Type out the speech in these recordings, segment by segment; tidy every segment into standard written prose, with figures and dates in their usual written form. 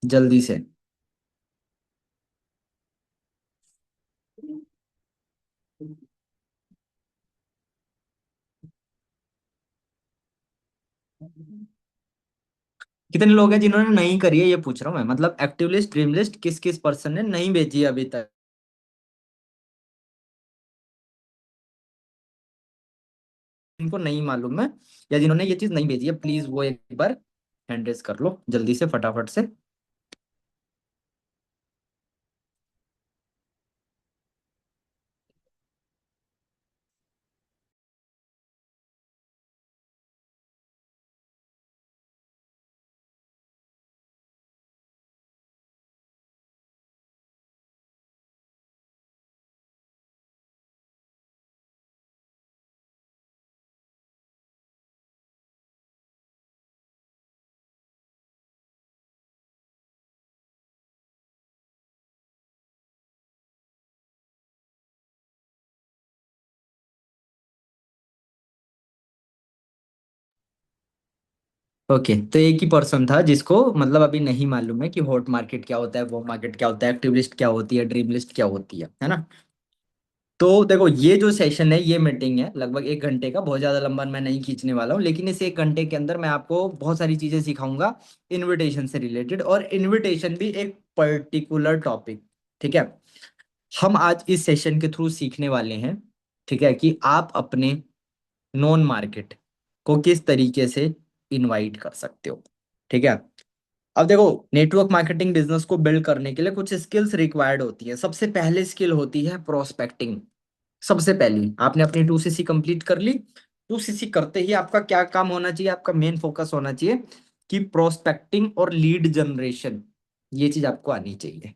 जल्दी से। कितने लोग हैं जिन्होंने नहीं करी है, ये पूछ रहा हूँ मैं, मतलब एक्टिव लिस्ट, ड्रीम लिस्ट किस किस पर्सन ने नहीं भेजी है अभी तक, इनको नहीं मालूम है, या जिन्होंने ये चीज नहीं भेजी है, प्लीज वो एक बार हैंड रेस कर लो जल्दी से फटाफट से। ओके, तो एक ही पर्सन था जिसको मतलब अभी नहीं मालूम है कि हॉट मार्केट क्या होता है, वो मार्केट क्या होता है, एक्टिव लिस्ट क्या होती है, ड्रीम लिस्ट क्या होती है ना। तो देखो, ये जो सेशन है, ये मीटिंग है लगभग 1 घंटे का, बहुत ज्यादा लंबा मैं नहीं खींचने वाला हूँ, लेकिन इस 1 घंटे के अंदर मैं आपको बहुत सारी चीजें सिखाऊंगा इनविटेशन से रिलेटेड, और इनविटेशन भी एक पर्टिकुलर टॉपिक। ठीक है। हम आज इस सेशन के थ्रू सीखने वाले हैं, ठीक है, कि आप अपने नॉन मार्केट को किस तरीके से इनवाइट कर सकते हो। ठीक है। अब देखो, नेटवर्क मार्केटिंग बिजनेस को बिल्ड करने के लिए कुछ स्किल्स रिक्वायर्ड होती है। सबसे पहले स्किल होती है प्रोस्पेक्टिंग। सबसे पहली, आपने अपनी 2CC कंप्लीट कर ली। 2CC करते ही आपका क्या काम होना चाहिए, आपका मेन फोकस होना चाहिए कि प्रोस्पेक्टिंग और लीड जनरेशन, ये चीज आपको आनी चाहिए।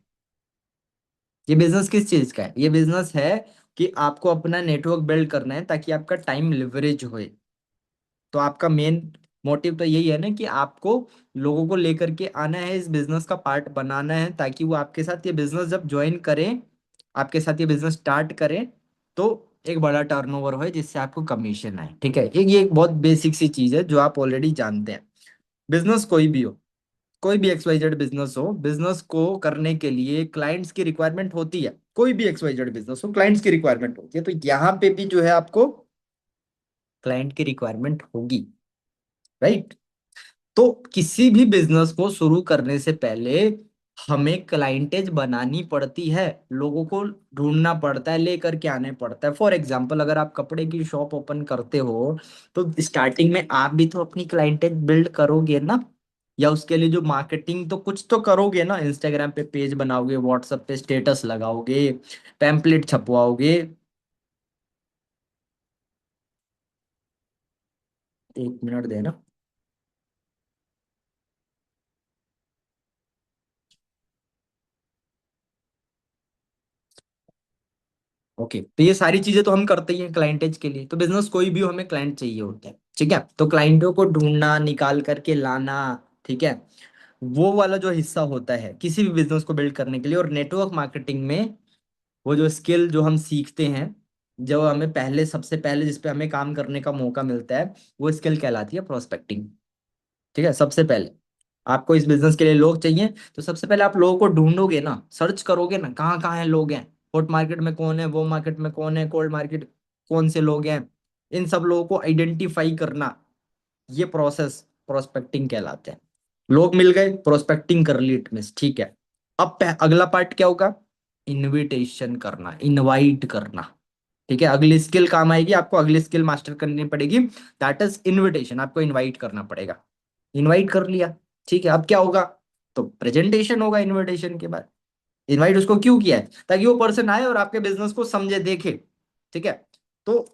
ये बिजनेस किस चीज का है, ये बिजनेस है कि आपको अपना नेटवर्क बिल्ड करना है ताकि आपका टाइम लिवरेज होए। तो आपका मेन मोटिव तो यही है ना कि आपको लोगों को लेकर के आना है, इस बिजनेस का पार्ट बनाना है, ताकि वो आपके साथ ये बिजनेस जब ज्वाइन करें, आपके साथ ये बिजनेस स्टार्ट करें, तो एक बड़ा टर्नओवर हो जिससे आपको कमीशन आए। ठीक है, एक ये एक बहुत बेसिक सी चीज है जो आप ऑलरेडी जानते हैं। बिजनेस कोई भी हो, कोई भी XYZ बिजनेस हो, बिजनेस को करने के लिए क्लाइंट्स की रिक्वायरमेंट होती है। कोई भी XYZ बिजनेस हो, क्लाइंट्स की रिक्वायरमेंट होती है, तो यहाँ पे भी जो है आपको क्लाइंट की रिक्वायरमेंट होगी। राइट। तो किसी भी बिजनेस को शुरू करने से पहले हमें क्लाइंटेज बनानी पड़ती है, लोगों को ढूंढना पड़ता है, लेकर के आने पड़ता है। फॉर एग्जाम्पल, अगर आप कपड़े की शॉप ओपन करते हो, तो स्टार्टिंग में आप भी तो अपनी क्लाइंटेज बिल्ड करोगे ना, या उसके लिए जो मार्केटिंग तो कुछ तो करोगे ना, इंस्टाग्राम पे पेज बनाओगे, व्हाट्सएप पे स्टेटस लगाओगे, पैम्पलेट छपवाओगे। 1 मिनट देना। ओके, तो ये सारी चीजें तो हम करते ही हैं क्लाइंटेज के लिए, तो बिजनेस कोई भी हो, हमें क्लाइंट चाहिए होते हैं। ठीक है, तो क्लाइंटों को ढूंढना, निकाल करके लाना, ठीक है, वो वाला जो हिस्सा होता है किसी भी बिजनेस को बिल्ड करने के लिए। और नेटवर्क मार्केटिंग में वो जो स्किल जो हम सीखते हैं, जो हमें पहले, सबसे पहले जिस पे हमें काम करने का मौका मिलता है, वो स्किल कहलाती है प्रोस्पेक्टिंग। ठीक है, सबसे पहले आपको इस बिजनेस के लिए लोग चाहिए, तो सबसे पहले आप लोगों को ढूंढोगे ना, सर्च करोगे ना, कहाँ कहाँ है लोग हैं, हॉट मार्केट में कौन है, वो मार्केट में कौन है, कोल्ड मार्केट कौन से लोग हैं, इन सब लोगों को आइडेंटिफाई करना, ये प्रोसेस प्रोस्पेक्टिंग कहलाते हैं। लोग मिल गए, प्रोस्पेक्टिंग कर ली, इट मींस ठीक है। अब अगला पार्ट क्या होगा, इनविटेशन करना, इनवाइट करना। ठीक है, अगली स्किल काम आएगी, आपको अगली स्किल मास्टर करनी पड़ेगी, दैट इज इनविटेशन, आपको इनवाइट करना पड़ेगा। इनवाइट कर लिया, ठीक है, अब क्या होगा, तो प्रेजेंटेशन होगा इनविटेशन के बाद। इनवाइट उसको क्यों किया है, ताकि वो पर्सन आए और आपके बिजनेस को समझे, देखे। ठीक है। तो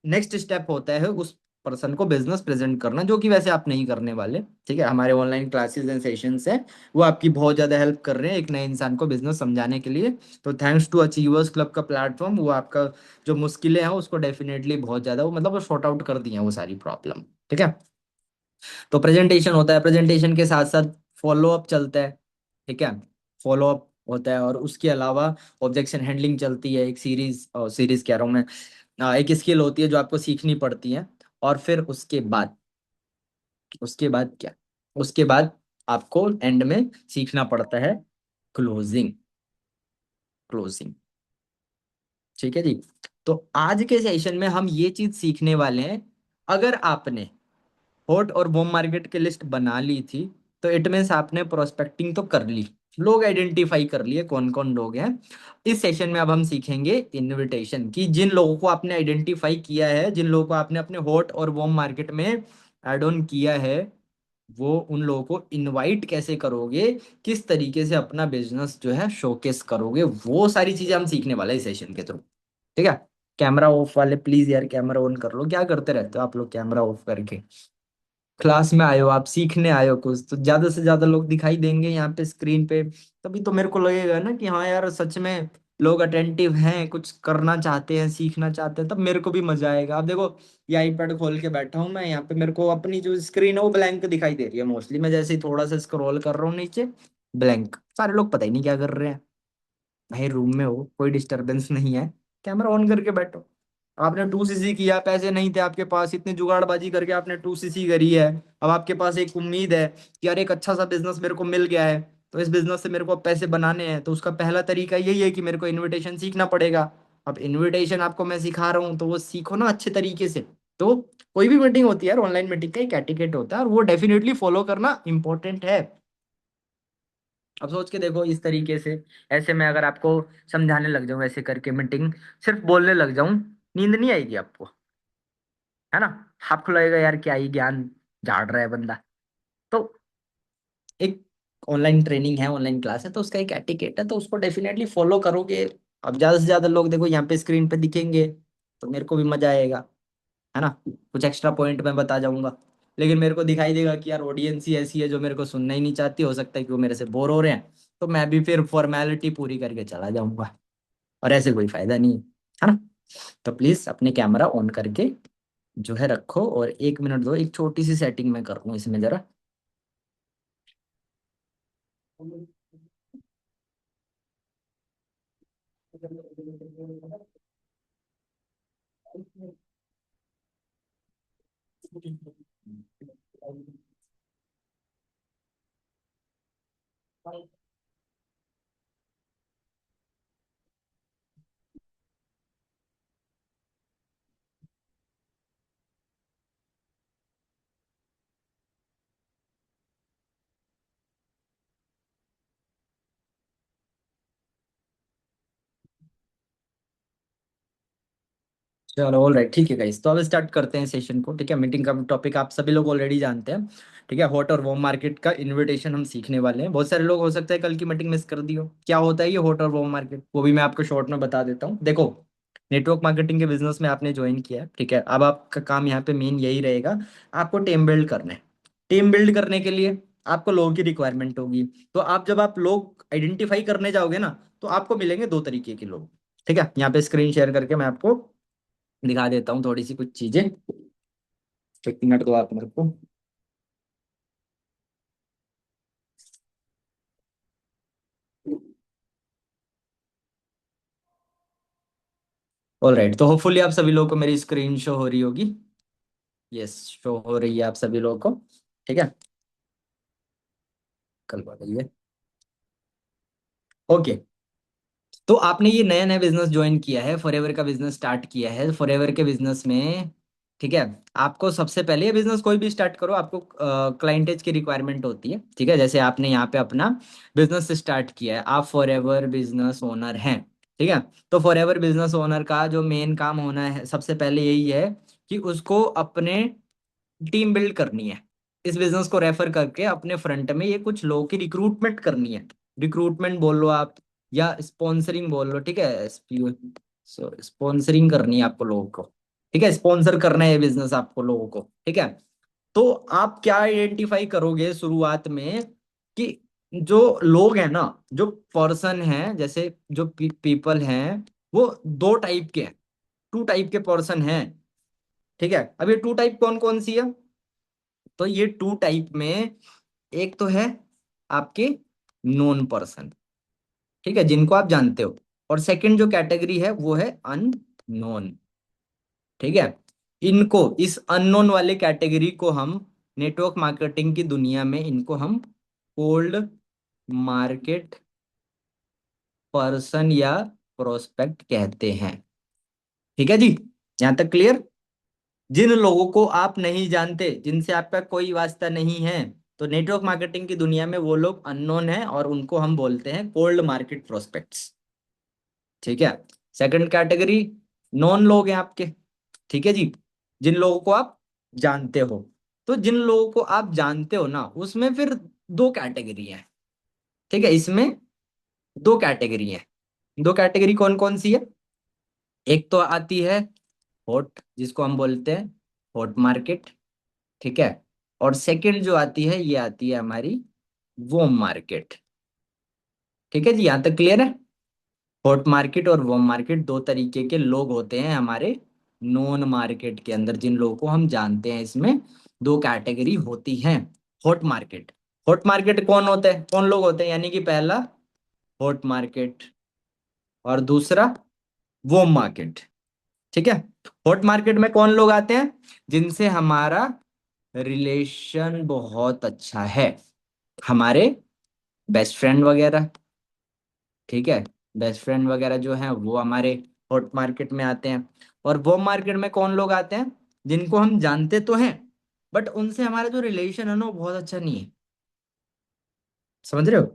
नेक्स्ट स्टेप होता है उस पर्सन को बिजनेस प्रेजेंट करना, जो कि वैसे आप नहीं करने वाले। ठीक है, हमारे ऑनलाइन क्लासेस एंड सेशंस हैं, वो आपकी बहुत ज्यादा हेल्प कर रहे हैं एक नए इंसान को बिजनेस समझाने के लिए। तो थैंक्स टू अचीवर्स क्लब का प्लेटफॉर्म, वो आपका जो मुश्किलें हैं उसको डेफिनेटली बहुत ज्यादा वो मतलब वो सॉर्ट आउट कर दिए हैं वो सारी प्रॉब्लम। ठीक है। तो प्रेजेंटेशन होता है, प्रेजेंटेशन के साथ साथ फॉलो अप चलता है। ठीक है, फॉलो अप होता है, और उसके अलावा ऑब्जेक्शन हैंडलिंग चलती है, एक सीरीज, सीरीज कह रहा हूँ मैं, एक स्किल होती है जो आपको सीखनी पड़ती है। और फिर उसके बाद क्या, उसके बाद आपको एंड में सीखना पड़ता है क्लोजिंग। क्लोजिंग। ठीक है जी। तो आज के सेशन में हम ये चीज सीखने वाले हैं। अगर आपने हॉट और बॉम मार्केट की लिस्ट बना ली थी, तो इट मीन्स आपने प्रोस्पेक्टिंग तो कर ली, लोग आइडेंटिफाई कर लिए कौन कौन लोग हैं। इस सेशन में अब हम सीखेंगे इनविटेशन, कि जिन लोगों को आपने आइडेंटिफाई किया है, जिन लोगों को आपने अपने हॉट और बॉम मार्केट में ऐड ऑन किया है, वो उन लोगों को इनवाइट कैसे करोगे, किस तरीके से अपना बिजनेस जो है शोकेस करोगे, वो सारी चीजें हम सीखने वाले हैं इस सेशन के थ्रू। ठीक है। कैमरा ऑफ वाले प्लीज यार कैमरा ऑन कर लो, क्या करते रहते हो आप लोग कैमरा ऑफ करके। क्लास में आए हो, आप सीखने आए हो कुछ, तो ज्यादा से ज्यादा लोग दिखाई देंगे यहाँ पे स्क्रीन पे, तभी तो मेरे को लगेगा ना कि हाँ यार सच में लोग अटेंटिव हैं, कुछ करना चाहते हैं, सीखना चाहते हैं, तब मेरे को भी मजा आएगा। अब देखो ये आईपैड खोल के बैठा हूँ मैं यहाँ पे, मेरे को अपनी जो स्क्रीन है वो ब्लैंक दिखाई दे रही है मोस्टली। मैं जैसे ही थोड़ा सा स्क्रॉल कर रहा हूँ नीचे, ब्लैंक, सारे लोग पता ही नहीं क्या कर रहे हैं। भाई रूम में हो, कोई डिस्टरबेंस नहीं है, कैमरा ऑन करके बैठो। आपने 2cc किया, पैसे नहीं थे आपके पास, इतनी जुगाड़बाजी करके आपने 2cc करी है। अब आपके पास एक उम्मीद है कि यार एक अच्छा सा बिजनेस मेरे को मिल गया है, तो इस बिजनेस से मेरे को पैसे बनाने हैं, तो उसका पहला तरीका यही है कि मेरे को इनविटेशन सीखना पड़ेगा। अब इनविटेशन आपको मैं सिखा रहा हूँ, तो वो सीखो ना अच्छे तरीके से। तो कोई भी मीटिंग होती है यार, ऑनलाइन मीटिंग का एक एटिकेट होता है, और वो डेफिनेटली फॉलो करना इंपॉर्टेंट है। अब सोच के देखो इस तरीके से, ऐसे में अगर आपको समझाने लग जाऊं ऐसे करके मीटिंग, सिर्फ बोलने लग जाऊं, नींद नहीं आएगी आपको, है ना। आपको लगेगा यार क्या ही ज्ञान झाड़ रहा है बंदा। तो एक ऑनलाइन ट्रेनिंग है, ऑनलाइन क्लास है, तो उसका एक एटिकेट है, तो उसको डेफिनेटली फॉलो करोगे। अब ज्यादा से ज्यादा लोग देखो यहाँ पे स्क्रीन पे दिखेंगे, तो मेरे को भी मजा आएगा, है ना। कुछ एक्स्ट्रा पॉइंट मैं बता जाऊंगा, लेकिन मेरे को दिखाई देगा कि यार ऑडियंस ही ऐसी है जो मेरे को सुनना ही नहीं चाहती, हो सकता है कि वो मेरे से बोर हो रहे हैं, तो मैं भी फिर फॉर्मेलिटी पूरी करके चला जाऊंगा, और ऐसे कोई फायदा नहीं है ना। तो प्लीज अपने कैमरा ऑन करके जो है रखो, और 1 मिनट दो, एक छोटी सी सेटिंग मैं कर लूँ इसमें जरा। चलो ऑल राइट, ठीक है गाइस, तो अब स्टार्ट करते हैं सेशन को। ठीक है, मीटिंग का टॉपिक आप सभी लोग ऑलरेडी जानते हैं। ठीक है, हॉट और वॉर्म मार्केट का इनविटेशन हम सीखने वाले हैं। बहुत सारे लोग हो सकता है कल की मीटिंग मिस कर दी हो। क्या होता है ये हॉट और वॉर्म मार्केट, वो भी मैं आपको शॉर्ट में बता देता हूँ। देखो, नेटवर्क मार्केटिंग के बिजनेस में आपने ज्वाइन किया है, ठीक है, अब आपका काम यहाँ पे मेन यही रहेगा, आपको टीम बिल्ड करना है। टीम बिल्ड करने के लिए आपको लोगों की रिक्वायरमेंट होगी। तो आप जब आप लोग आइडेंटिफाई करने जाओगे ना, तो आपको मिलेंगे दो तरीके के लोग। ठीक है, यहाँ पे स्क्रीन शेयर करके मैं आपको दिखा देता हूँ थोड़ी सी कुछ चीजें। 1 मिनट दो आप मेरे को। ऑल राइट, तो होपफुली आप सभी लोगों को मेरी स्क्रीन शो हो रही होगी। यस, शो हो रही है आप सभी लोगों को। ठीक है, कल बताइए। ओके, तो आपने ये नया नया बिजनेस ज्वाइन किया है, फॉरएवर का बिजनेस स्टार्ट किया है। फॉरएवर के बिजनेस में, ठीक है, आपको सबसे पहले ये बिजनेस कोई भी स्टार्ट करो, आपको क्लाइंटेज की रिक्वायरमेंट होती है। ठीक है, जैसे आपने यहाँ पे अपना बिजनेस स्टार्ट किया है, आप फॉरएवर बिजनेस ओनर हैं। ठीक है, तो फॉरएवर बिजनेस ओनर का जो मेन काम होना है सबसे पहले यही है कि उसको अपने टीम बिल्ड करनी है। इस बिजनेस को रेफर करके अपने फ्रंट में ये कुछ लोगों की रिक्रूटमेंट करनी है। रिक्रूटमेंट बोल लो आप, या स्पॉन्सरिंग बोल लो। ठीक है, स्पॉन्सरिंग करनी है आपको लोगों को। ठीक है, स्पॉन्सर करना है ये बिजनेस आपको लोगों को। ठीक है, तो आप क्या आइडेंटिफाई करोगे शुरुआत में, कि जो लोग हैं ना, जो पर्सन हैं, जैसे जो पीपल हैं, वो दो टाइप के हैं, 2 टाइप के पर्सन हैं। ठीक है, अब ये 2 टाइप कौन कौन सी है, तो ये 2 टाइप में एक तो है आपके नोन पर्सन, ठीक है, जिनको आप जानते हो, और सेकंड जो कैटेगरी है वो है अननोन। ठीक है, इनको, इस अननोन वाले कैटेगरी को हम नेटवर्क मार्केटिंग की दुनिया में इनको हम कोल्ड मार्केट पर्सन या प्रोस्पेक्ट कहते हैं। ठीक है जी, यहां तक क्लियर। जिन लोगों को आप नहीं जानते, जिनसे आपका कोई वास्ता नहीं है, तो नेटवर्क मार्केटिंग की दुनिया में वो लोग अननोन है और उनको हम बोलते हैं कोल्ड मार्केट प्रोस्पेक्ट्स। ठीक है। सेकंड कैटेगरी, नॉन लोग हैं आपके। ठीक है जी, जिन लोगों को आप जानते हो। तो जिन लोगों को आप जानते हो ना, उसमें फिर दो कैटेगरी है। ठीक है, इसमें दो कैटेगरी है। दो कैटेगरी कौन कौन सी है? एक तो आती है हॉट, जिसको हम बोलते हैं हॉट मार्केट। ठीक है। और सेकंड जो आती है, ये आती है हमारी वॉर्म मार्केट। ठीक है जी, यहां तक क्लियर है। हॉट मार्केट और वॉर्म मार्केट दो तरीके के लोग होते हैं हमारे नॉन मार्केट के अंदर, जिन लोगों को हम जानते हैं। इसमें दो कैटेगरी होती हैं। हॉट मार्केट, हॉट मार्केट कौन होता है, कौन लोग होते हैं? यानी कि पहला हॉट मार्केट और दूसरा वॉर्म मार्केट। ठीक है। हॉट मार्केट में कौन लोग आते हैं? जिनसे हमारा रिलेशन बहुत अच्छा है, हमारे बेस्ट फ्रेंड वगैरह। ठीक है, बेस्ट फ्रेंड वगैरह जो हैं वो हमारे हॉट मार्केट में आते हैं। और वो मार्केट में कौन लोग आते हैं? जिनको हम जानते तो हैं, बट उनसे हमारा जो रिलेशन है ना वो बहुत अच्छा नहीं है। समझ रहे हो?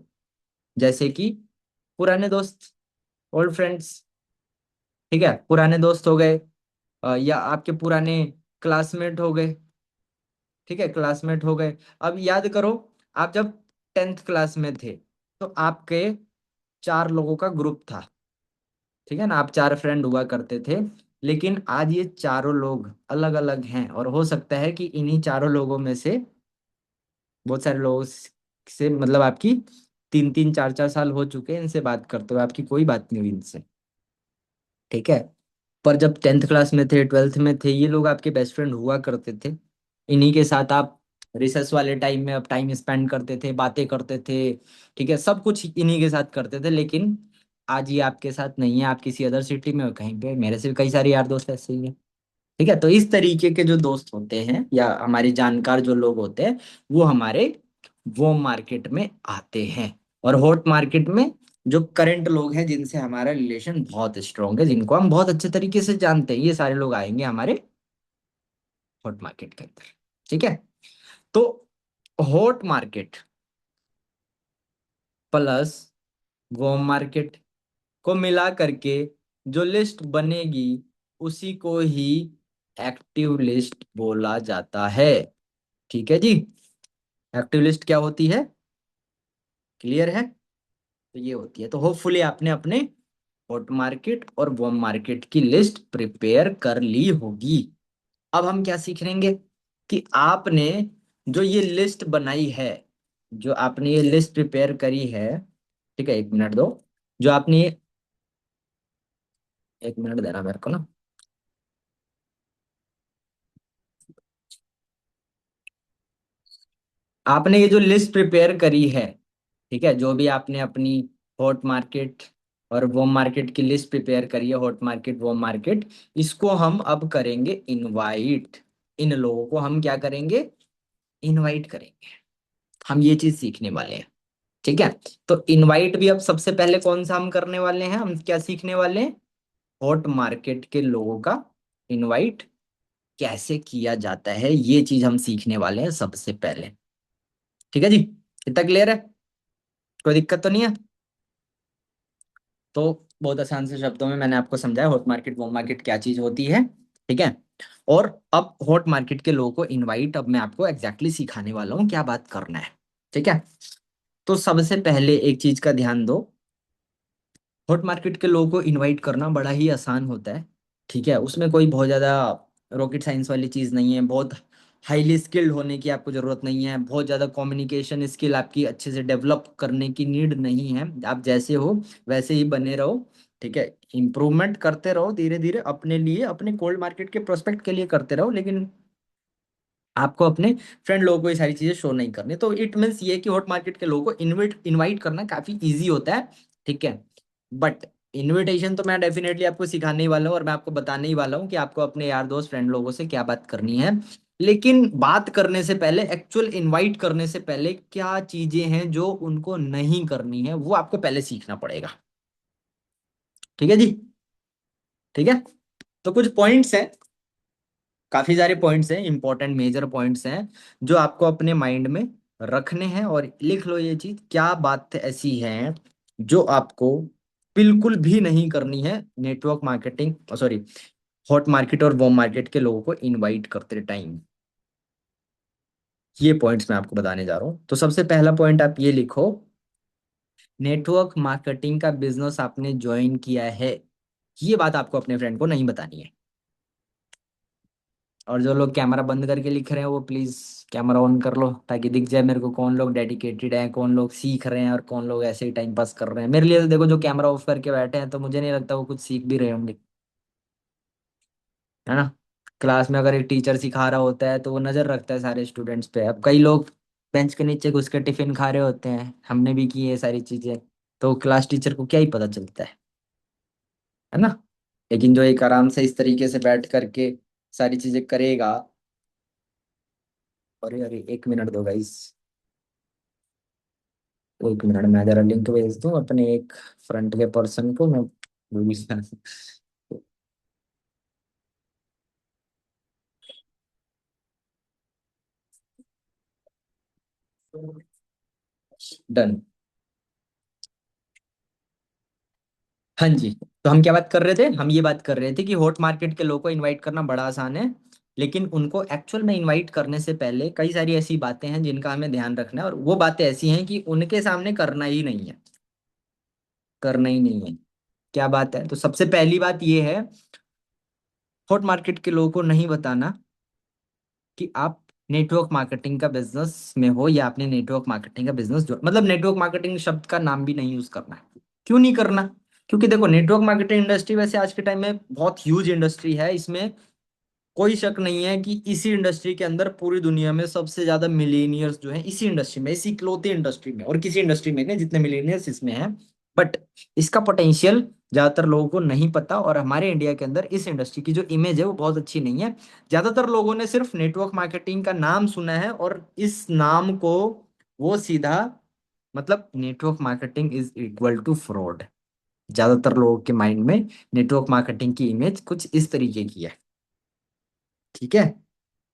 जैसे कि पुराने दोस्त, ओल्ड फ्रेंड्स। ठीक है, पुराने दोस्त हो गए, या आपके पुराने क्लासमेट हो गए। ठीक है, क्लासमेट हो गए। अब याद करो, आप जब 10th क्लास में थे, तो आपके चार लोगों का ग्रुप था। ठीक है ना, आप चार फ्रेंड हुआ करते थे। लेकिन आज ये चारों लोग अलग अलग हैं, और हो सकता है कि इन्हीं चारों लोगों में से बहुत सारे लोगों से मतलब आपकी 3 3 4 4 साल हो चुके हैं इनसे बात करते हुए, आपकी कोई बात नहीं हुई इनसे। ठीक है। पर जब 10th क्लास में थे, 12th में थे, ये लोग आपके बेस्ट फ्रेंड हुआ करते थे। इन्हीं के साथ आप रिसर्च वाले टाइम में अब टाइम स्पेंड करते थे, बातें करते थे। ठीक है, सब कुछ इन्हीं के साथ करते थे। लेकिन आज ये आपके साथ नहीं है, आप किसी अदर सिटी में हो कहीं पे। मेरे से भी कई सारे यार दोस्त ऐसे ही हैं। ठीक है, तो इस तरीके के जो दोस्त होते हैं या हमारे जानकार जो लोग होते हैं, वो हमारे वो मार्केट में आते हैं। और हॉट मार्केट में जो करंट लोग हैं, जिनसे हमारा रिलेशन बहुत स्ट्रांग है, जिनको हम बहुत अच्छे तरीके से जानते हैं, ये सारे लोग आएंगे हमारे हॉट मार्केट के अंदर। ठीक है। तो hot market plus warm market को मिला करके जो लिस्ट बनेगी, उसी को ही एक्टिव लिस्ट बोला जाता है। ठीक है जी, एक्टिव लिस्ट क्या होती है, क्लियर है? तो ये होती है। तो होपफुली आपने अपने हॉट मार्केट और वार्म मार्केट की लिस्ट प्रिपेयर कर ली होगी। अब हम क्या सीखेंगे कि आपने जो ये लिस्ट बनाई है, जो आपने ये लिस्ट प्रिपेयर करी है। ठीक है, 1 मिनट दो। जो आपने 1 मिनट देना मेरे को ना। आपने ये जो लिस्ट प्रिपेयर करी है, ठीक है, जो भी आपने अपनी हॉट मार्केट और वॉम मार्केट की लिस्ट प्रिपेयर करी है, हॉट मार्केट वॉम मार्केट, इसको हम अब करेंगे इनवाइट। इन लोगों को हम क्या करेंगे? इनवाइट करेंगे। हम ये चीज सीखने वाले हैं। ठीक है। तो इनवाइट भी अब सबसे पहले कौन सा हम करने वाले हैं, हम क्या सीखने वाले हैं? हॉट मार्केट के लोगों का इनवाइट कैसे किया जाता है, ये चीज हम सीखने वाले हैं सबसे पहले। ठीक है जी, इतना क्लियर है? कोई दिक्कत तो नहीं है? तो बहुत आसान से शब्दों में मैंने आपको समझाया हॉट मार्केट वॉम मार्केट क्या चीज होती है। ठीक है। और अब हॉट मार्केट के लोगों को इनवाइट, अब मैं आपको एग्जैक्टली सिखाने वाला हूँ क्या बात करना है। ठीक है। तो सबसे पहले एक चीज का ध्यान दो, हॉट मार्केट के लोगों को इनवाइट करना बड़ा ही आसान होता है। ठीक है, उसमें कोई बहुत ज़्यादा रॉकेट साइंस वाली चीज़ नहीं है। बहुत हाईली स्किल्ड होने की आपको ज़रूरत नहीं है। बहुत ज़्यादा कम्युनिकेशन स्किल आपकी अच्छे से डेवलप करने की नीड नहीं है। आप जैसे हो वैसे ही बने रहो। ठीक है, इम्प्रूवमेंट करते रहो धीरे धीरे, अपने लिए, अपने कोल्ड मार्केट के प्रोस्पेक्ट के लिए करते रहो। लेकिन आपको अपने फ्रेंड लोगों को ये सारी चीजें शो नहीं करनी। तो इट मीन्स ये कि हॉट मार्केट के लोगों को इनवाइट इनवाइट करना काफी इजी होता है। ठीक है। बट इनविटेशन तो मैं डेफिनेटली आपको सिखाने ही वाला हूँ, और मैं आपको बताने ही वाला हूँ कि आपको अपने यार दोस्त फ्रेंड लोगों से क्या बात करनी है। लेकिन बात करने से पहले, एक्चुअल इनवाइट करने से पहले क्या चीजें हैं जो उनको नहीं करनी है, वो आपको पहले सीखना पड़ेगा। ठीक है जी। ठीक है। तो कुछ पॉइंट्स हैं, काफी सारे पॉइंट्स हैं, इंपॉर्टेंट मेजर पॉइंट्स हैं जो आपको अपने माइंड में रखने हैं। और लिख लो ये चीज, क्या बात ऐसी है जो आपको बिल्कुल भी नहीं करनी है network marketing, sorry, hot market और वॉर्म मार्केट के लोगों को इनवाइट करते टाइम। ये पॉइंट्स मैं आपको बताने जा रहा हूँ। तो सबसे पहला पॉइंट आप ये लिखो, नेटवर्क मार्केटिंग का बिजनेस आपने ज्वाइन किया है, ये बात आपको अपने फ्रेंड को नहीं बतानी है। और जो लोग कैमरा बंद करके लिख रहे हैं वो प्लीज कैमरा ऑन कर लो, ताकि दिख जाए मेरे को कौन लोग डेडिकेटेड हैं, कौन लोग सीख रहे हैं और कौन लोग ऐसे ही टाइम पास कर रहे हैं। मेरे लिए तो देखो, जो कैमरा ऑफ करके बैठे हैं तो मुझे नहीं लगता वो कुछ सीख भी रहे होंगे, है ना। क्लास में अगर एक टीचर सिखा रहा होता है तो वो नजर रखता है सारे स्टूडेंट्स पे। अब कई लोग बेंच के नीचे घुस के टिफिन खा रहे होते हैं, हमने भी की है सारी चीजें, तो क्लास टीचर को क्या ही पता चलता है ना। लेकिन जो एक आराम से इस तरीके से बैठ करके सारी चीजें करेगा। अरे अरे, एक मिनट दो गाइस, एक मिनट, मैं जरा लिंक भेज दूं अपने एक फ्रंट के पर्सन को, मैं भूल गया। डन। हाँ जी। तो हम क्या बात कर रहे थे, हम ये बात कर रहे थे कि हॉट मार्केट के लोगों को इनवाइट करना बड़ा आसान है, लेकिन उनको एक्चुअल में इनवाइट करने से पहले कई सारी ऐसी बातें हैं जिनका हमें ध्यान रखना है। और वो बातें ऐसी हैं कि उनके सामने करना ही नहीं है, करना ही नहीं है। क्या बात है, तो सबसे पहली बात ये है, हॉट मार्केट के लोगों को नहीं बताना कि आप नेटवर्क मार्केटिंग का बिजनेस में हो, या आपने नेटवर्क मार्केटिंग का बिजनेस जो, मतलब नेटवर्क मार्केटिंग शब्द का नाम भी नहीं यूज करना है। क्यों नहीं करना? क्योंकि देखो, नेटवर्क मार्केटिंग इंडस्ट्री वैसे आज के टाइम में बहुत ह्यूज इंडस्ट्री है, इसमें कोई शक नहीं है कि इसी इंडस्ट्री के अंदर पूरी दुनिया में सबसे ज्यादा मिलीनियर्स जो हैं इसी इंडस्ट्री में, इसी इकलौती इंडस्ट्री में, और किसी इंडस्ट्री में नहीं जितने मिलीनियर्स इसमें हैं। बट इसका पोटेंशियल ज्यादातर लोगों को नहीं पता, और हमारे इंडिया के अंदर इस इंडस्ट्री की जो इमेज है वो बहुत अच्छी नहीं है। ज्यादातर लोगों ने सिर्फ नेटवर्क मार्केटिंग का नाम सुना है, और इस नाम को वो सीधा, मतलब network marketing is equal to fraud. ज्यादातर लोगों के माइंड में नेटवर्क मार्केटिंग की इमेज कुछ इस तरीके की है। ठीक है।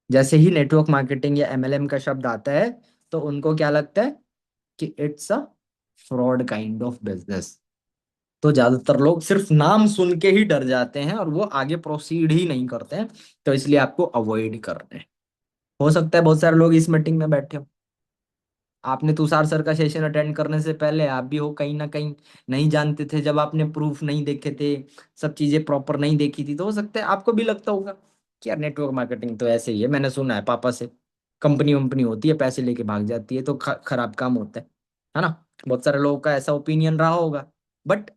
जैसे ही नेटवर्क मार्केटिंग या एमएलएम का शब्द आता है तो उनको क्या लगता है कि it's a fraud kind of business. तो ज्यादातर लोग सिर्फ नाम सुन के ही डर जाते हैं और वो आगे प्रोसीड ही नहीं करते हैं। तो इसलिए आपको अवॉइड करना है। हो सकता है बहुत सारे लोग इस मीटिंग में बैठे हो, आपने तुषार सर का सेशन अटेंड करने से पहले आप भी हो कहीं ना कहीं नहीं जानते थे, जब आपने प्रूफ नहीं देखे थे, सब चीजें प्रॉपर नहीं देखी थी, तो हो सकता है आपको भी लगता होगा कि यार नेटवर्क मार्केटिंग तो ऐसे ही है, मैंने सुना है पापा से, कंपनी वंपनी होती है, पैसे लेके भाग जाती है, तो खराब काम होता है ना। बहुत सारे लोगों का ऐसा ओपिनियन रहा होगा। बट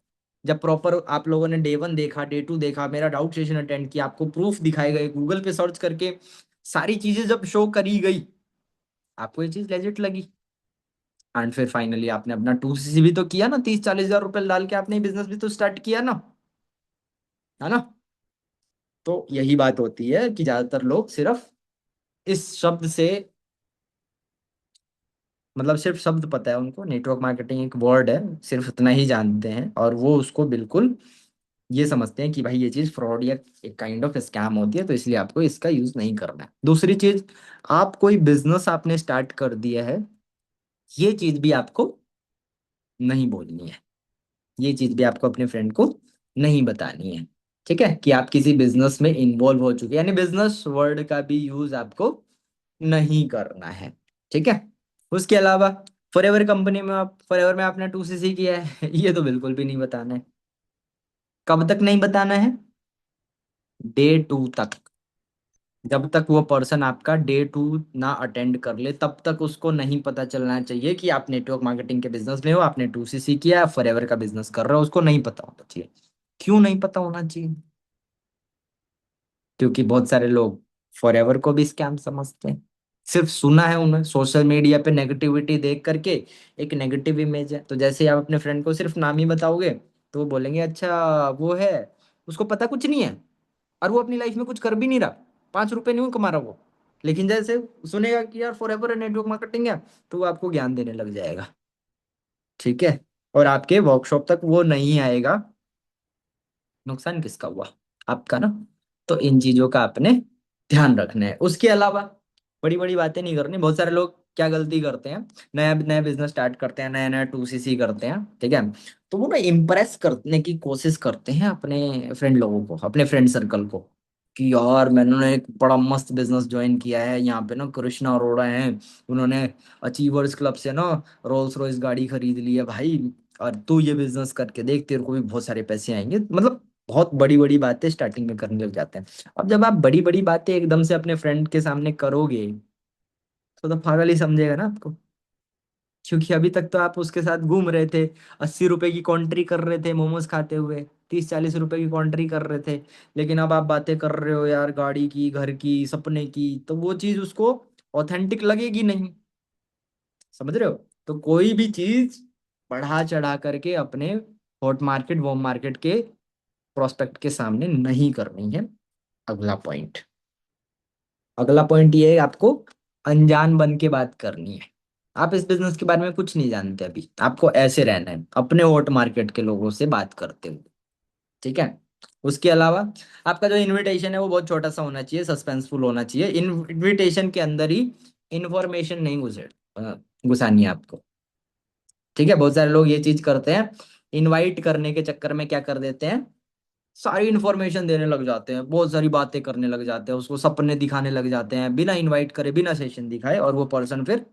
जब प्रॉपर आप लोगों ने डे वन देखा, डे टू देखा, मेरा डाउट सेशन अटेंड किया, आपको प्रूफ दिखाए गए, गूगल पे सर्च करके सारी चीजें जब शो करी गई, आपको ये चीज लेजिट लगी, एंड फिर फाइनली आपने अपना 2cc भी तो किया ना, 30-40 हजार रुपए डाल के आपने बिजनेस भी तो स्टार्ट किया ना, है ना। तो यही बात होती है कि ज्यादातर लोग सिर्फ इस शब्द से, मतलब सिर्फ शब्द पता है उनको, नेटवर्क मार्केटिंग एक वर्ड है, सिर्फ इतना ही जानते हैं, और वो उसको बिल्कुल ये समझते हैं कि भाई ये चीज फ्रॉड या एक काइंड ऑफ स्कैम होती है, तो इसलिए आपको इसका यूज नहीं करना है। दूसरी चीज, आप कोई बिजनेस आपने स्टार्ट कर दिया है, ये चीज भी आपको नहीं बोलनी है, ये चीज भी आपको अपने फ्रेंड को नहीं बतानी है। ठीक है, कि आप किसी बिजनेस में इन्वॉल्व हो चुके हैं, यानी बिजनेस वर्ड का भी यूज आपको नहीं करना है। ठीक है। उसके अलावा फॉरएवर कंपनी में, आप फॉरएवर में आपने 2cc किया है, ये तो बिल्कुल भी नहीं बताना है। कब तक नहीं बताना है? डे 2 तक। जब तक वो पर्सन आपका डे 2 ना अटेंड कर ले, तब तक उसको नहीं पता चलना चाहिए कि आप नेटवर्क मार्केटिंग के बिजनेस में हो, आपने 2cc किया, फॉरएवर का बिजनेस कर रहे हो, उसको नहीं पता होना चाहिए। क्यों नहीं पता होना चाहिए? क्योंकि बहुत सारे लोग फॉरएवर को भी स्कैम समझते हैं। सिर्फ सुना है उन्हें सोशल मीडिया पे नेगेटिविटी देख करके, एक नेगेटिव इमेज है, तो जैसे ही आप अपने फ्रेंड को सिर्फ नाम ही बताओगे तो वो बोलेंगे अच्छा वो है, उसको पता कुछ नहीं है, और वो अपनी लाइफ में कुछ कर भी नहीं रहा, 5 रुपए नहीं कमा रहा वो, लेकिन जैसे सुनेगा कि यार फॉरएवर नेटवर्क मार्केटिंग है, तो वो आपको ज्ञान देने लग जाएगा। ठीक है। और आपके वर्कशॉप तक वो नहीं आएगा, नुकसान किसका हुआ? आपका ना। तो इन चीजों का आपने ध्यान रखना है। उसके अलावा बड़ी बड़ी बातें नहीं करनी। बहुत सारे लोग क्या गलती करते हैं, नया नया बिजनेस स्टार्ट करते हैं, नया नया 2CC करते हैं, ठीक है। तो वो ना इम्प्रेस करने की कोशिश करते हैं अपने फ्रेंड लोगों को, अपने फ्रेंड सर्कल को, कि यार मैंने एक बड़ा मस्त बिजनेस ज्वाइन किया है, यहाँ पे ना कृष्णा अरोड़ा हैं, उन्होंने अचीवर्स क्लब से ना रोल्स रॉयस गाड़ी खरीद ली है भाई, और तू ये बिजनेस करके देख, तेरे को भी बहुत सारे पैसे आएंगे। मतलब बहुत बड़ी बड़ी बातें स्टार्टिंग में करने लग जाते हैं। अब जब आप बड़ी बड़ी बातें एकदम से अपने फ्रेंड के सामने करोगे, तो पागल ही समझेगा ना आपको। क्योंकि अभी तक तो आप उसके साथ घूम रहे थे, 80 रुपए की कॉन्ट्री कर रहे थे मोमोज खाते हुए, 30-40 रुपए की कॉन्ट्री कर रहे थे। लेकिन अब आप बातें कर रहे हो यार गाड़ी की, घर की, सपने की, तो वो चीज उसको ऑथेंटिक लगेगी नहीं। समझ रहे हो? तो कोई भी चीज बढ़ा चढ़ा करके अपने हॉट मार्केट वॉम मार्केट के प्रोस्पेक्ट के सामने नहीं करनी है। अगला पॉइंट, अगला पॉइंट ये है, आपको अनजान बन के बात करनी है। आप इस बिजनेस के बारे में कुछ नहीं जानते अभी, आपको ऐसे रहना है अपने हॉट मार्केट के लोगों से बात करते हुए। ठीक है। उसके अलावा आपका जो इनविटेशन है वो बहुत छोटा सा होना चाहिए, सस्पेंसफुल होना चाहिए। इनविटेशन के अंदर ही इंफॉर्मेशन नहीं घुसानी है आपको। ठीक है। बहुत सारे लोग ये चीज करते हैं, इनवाइट करने के चक्कर में क्या कर देते हैं, सारी इन्फॉर्मेशन देने लग जाते हैं, बहुत सारी बातें करने लग जाते हैं, उसको सपने दिखाने लग जाते हैं बिना इनवाइट करे, बिना सेशन दिखाए, और वो पर्सन फिर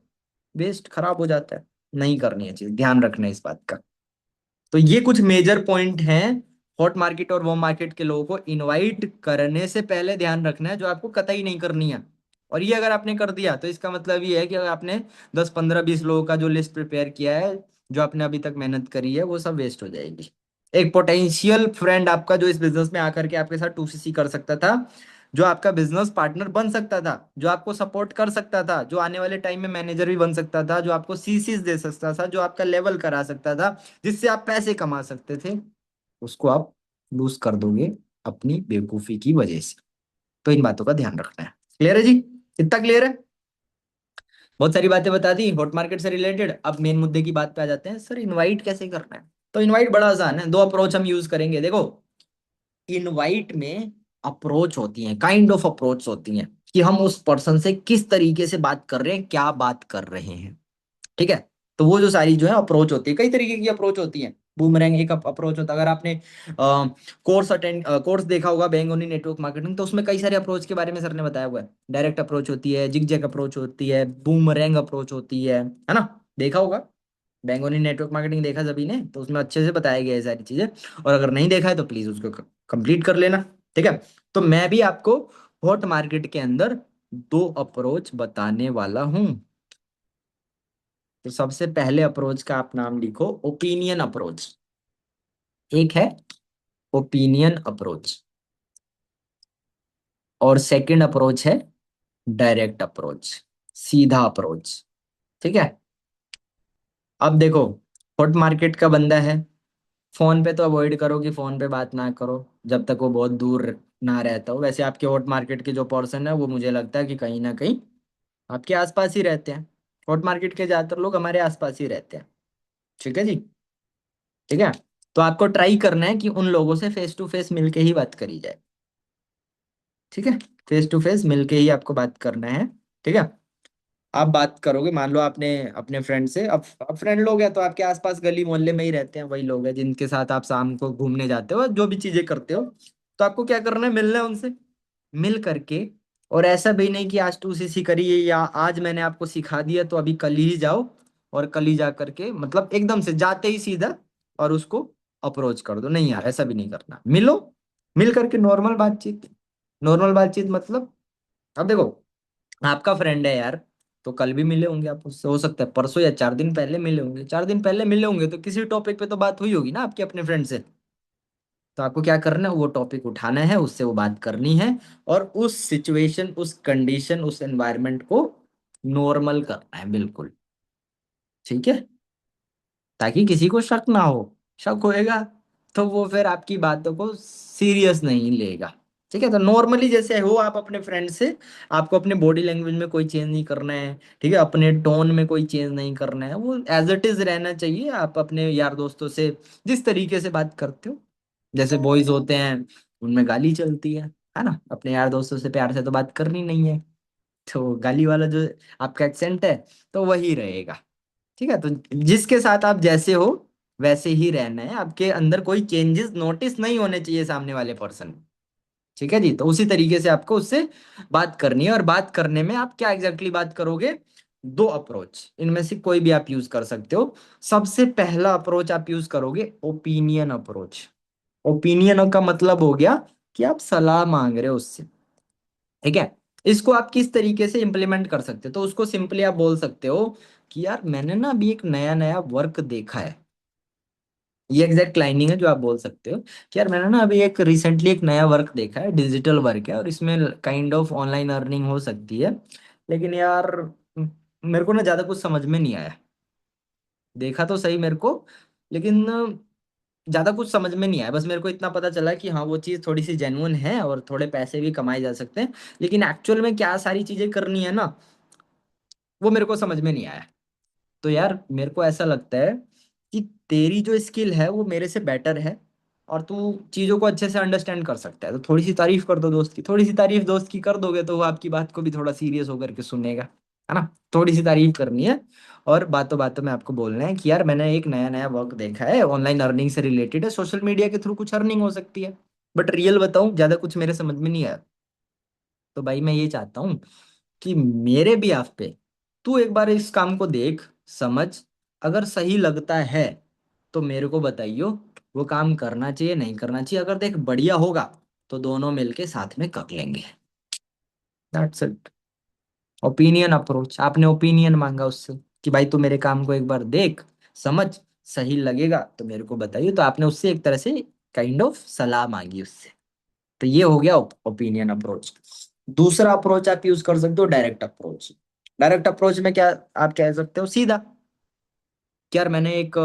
वेस्ट, खराब हो जाता है। नहीं करनी है चीज, ध्यान रखना है इस बात का। तो ये कुछ मेजर पॉइंट हैं हॉट मार्केट और वॉम मार्केट के लोगों को इनवाइट करने से पहले ध्यान रखना है, जो आपको कतई नहीं करनी है। और ये अगर आपने कर दिया तो इसका मतलब ये है कि अगर आपने 10-15-20 लोगों का जो लिस्ट प्रिपेयर किया है, जो आपने अभी तक मेहनत करी है, वो सब वेस्ट हो जाएगी। एक पोटेंशियल फ्रेंड आपका जो इस बिजनेस में आकर के आपके साथ 2CC कर सकता था, जो आपका बिजनेस पार्टनर बन सकता था, जो आपको सपोर्ट कर सकता था, जो आने वाले टाइम में मैनेजर भी बन सकता था, जो आपको CCs दे सकता था, जो आपका लेवल करा सकता था, जिससे आप पैसे कमा सकते थे, उसको आप लूज कर दोगे अपनी बेवकूफी की वजह से। तो इन बातों का ध्यान रखना है। क्लियर है जी? इतना क्लियर है? बहुत सारी बातें बता दी हॉट मार्केट से रिलेटेड। अब मेन मुद्दे की बात पे आ जाते हैं, सर इनवाइट कैसे करना है? तो इनवाइट बड़ा आसान है, दो अप्रोच हम यूज करेंगे। देखो, इनवाइट में अप्रोच होती है, काइंड ऑफ अप्रोच होती है, कि हम उस पर्सन से किस तरीके से बात कर रहे हैं, क्या बात कर रहे हैं। ठीक है। तो वो जो सारी जो है अप्रोच होती है, कई तरीके की अप्रोच होती है। बूमरैंग एक अप्रोच होता है। अगर आपने कोर्स देखा होगा बेंगोनी नेटवर्क मार्केटिंग, तो उसमें कई सारे अप्रोच के बारे में सर ने बताया हुआ है। डायरेक्ट अप्रोच होती है, जिगजैग अप्रोच होती है, बूमरैंग अप्रोच होती है ना? देखा होगा बेंगोनी नेटवर्क मार्केटिंग, देखा सभी ने, तो उसमें अच्छे से बताया गया है सारी चीजें। और अगर नहीं देखा है तो प्लीज उसको कंप्लीट कर लेना। ठीक है। तो मैं भी आपको हॉट मार्केट के अंदर दो अप्रोच बताने वाला हूं। तो सबसे पहले अप्रोच का आप नाम लिखो, ओपिनियन अप्रोच। एक है ओपिनियन अप्रोच, और सेकंड अप्रोच है डायरेक्ट अप्रोच, सीधा अप्रोच। ठीक है। अब देखो, हॉट मार्केट का बंदा है, फोन पे तो अवॉइड करो, कि फोन पे बात ना करो जब तक वो बहुत दूर ना रहता हो। वैसे आपके हॉट मार्केट के जो पर्सन है वो मुझे लगता है कि कहीं ना कहीं आपके आसपास ही रहते हैं। हॉट मार्केट के ज्यादातर लोग हमारे आसपास ही रहते हैं। ठीक है जी? ठीक है। तो आपको ट्राई करना है कि उन लोगों से फेस टू फेस मिलके ही बात करी जाए। ठीक है। फेस टू फेस मिलके ही आपको बात करना है। ठीक है। आप बात करोगे, मान लो आपने अपने फ्रेंड से, अब फ्रेंड लोग हैं तो आपके आसपास गली मोहल्ले में ही रहते हैं, वही लोग हैं जिनके साथ आप शाम को घूमने जाते हो, जो भी चीजें करते हो। तो आपको क्या करना है, मिलना है उनसे, मिल करके। और ऐसा भी नहीं कि आज 2CC करिए या आज मैंने आपको सिखा दिया तो अभी कल ही जाओ, और कल ही जा करके मतलब एकदम से जाते ही सीधा और उसको अप्रोच कर दो। नहीं यार, ऐसा भी नहीं करना। मिलो, मिल करके नॉर्मल बातचीत। नॉर्मल बातचीत मतलब, अब देखो, आपका फ्रेंड है यार, तो कल भी मिले होंगे आप उससे, हो सकता है परसों या 4 दिन पहले मिले होंगे। 4 दिन पहले मिले होंगे तो किसी टॉपिक पे तो बात हुई होगी ना आपके अपने फ्रेंड से। तो आपको क्या करना है, वो टॉपिक उठाना है, उससे वो बात करनी है, और उस सिचुएशन, उस कंडीशन, उस एनवायरनमेंट को नॉर्मल करना है बिल्कुल। ठीक है। ताकि किसी को शक ना हो। शक होएगा तो वो फिर आपकी बातों को सीरियस नहीं लेगा। ठीक है, तो नॉर्मली जैसे हो आप अपने फ्रेंड से, आपको अपने बॉडी लैंग्वेज में कोई चेंज नहीं करना है, ठीक है, अपने टोन में कोई चेंज नहीं करना है, वो एज इट इज रहना चाहिए। आप अपने यार दोस्तों से जिस तरीके से बात करते हो, जैसे बॉयज होते हैं उनमें गाली चलती है ना, अपने यार दोस्तों से प्यार से तो बात करनी नहीं है, तो गाली वाला जो आपका एक्सेंट है तो वही रहेगा। ठीक है, तो जिसके साथ आप जैसे हो वैसे ही रहना है, आपके अंदर कोई चेंजेस नोटिस नहीं होने चाहिए सामने वाले पर्सन। ठीक है जी, तो उसी तरीके से आपको उससे बात करनी है। और बात करने में आप क्या एग्जैक्टली बात करोगे, दो अप्रोच, इनमें से कोई भी आप यूज कर सकते हो। सबसे पहला अप्रोच आप यूज करोगे ओपिनियन अप्रोच। ओपिनियन का मतलब हो गया कि आप सलाह मांग रहे हो उससे। ठीक है, इसको आप किस तरीके से इंप्लीमेंट कर सकते हो, तो उसको सिंपली आप बोल सकते हो कि यार मैंने ना अभी एक नया नया वर्क देखा है। ये एग्जैक्ट लाइनिंग है जो आप बोल सकते हो कि यार मैंने ना अभी एक रिसेंटली एक नया वर्क देखा है, डिजिटल वर्क है, और इसमें काइंड ऑफ ऑनलाइन अर्निंग हो सकती है। लेकिन यार मेरे को ना ज्यादा कुछ समझ में नहीं आया। देखा तो सही मेरे को, लेकिन ज्यादा कुछ समझ में नहीं आया। बस मेरे को इतना पता चला कि हाँ वो चीज़ थोड़ी सी जेन्युइन है और थोड़े पैसे भी कमाए जा सकते हैं, लेकिन एक्चुअल में क्या सारी चीजें करनी है ना, वो मेरे को समझ में नहीं आया। तो यार मेरे को ऐसा लगता है कि तेरी जो स्किल है वो मेरे से बेटर है, और तू चीजों को अच्छे से अंडरस्टैंड कर सकता है, तो थोड़ी सी तारीफ कर दो दोस्त की। थोड़ी सी तारीफ दोस्त की कर दोगे तो वो आपकी बात को भी थोड़ा सीरियस होकर के सुनेगा, है ना। थोड़ी सी तारीफ करनी है, और बातों बातों में आपको बोलना है कि यार मैंने एक नया नया वर्क देखा है, ऑनलाइन अर्निंग से रिलेटेड है, सोशल मीडिया के थ्रू कुछ अर्निंग हो सकती है, बट रियल बताऊं ज्यादा कुछ मेरे समझ में नहीं आया। तो भाई मैं ये चाहता हूँ कि मेरे भी आप पे तू एक बार इस काम को देख, समझ, अगर सही लगता है तो मेरे को बताइयो, वो काम करना चाहिए नहीं करना चाहिए। अगर देख बढ़िया होगा तो दोनों मिलके साथ में कर लेंगे। That's it. ओपिनियन अप्रोच, आपने ओपिनियन मांगा उससे कि भाई तू मेरे काम को एक बार देख, समझ, सही लगेगा तो मेरे को बताइए, तो आपने उससे एक तरह से काइंड ऑफ सलाह मांगी उससे। तो ये हो गया ओपिनियन अप्रोच। दूसरा अप्रोच आप यूज कर सकते हो डायरेक्ट अप्रोच। डायरेक्ट अप्रोच में क्या आप कह सकते हो सीधा कि यार मैंने एक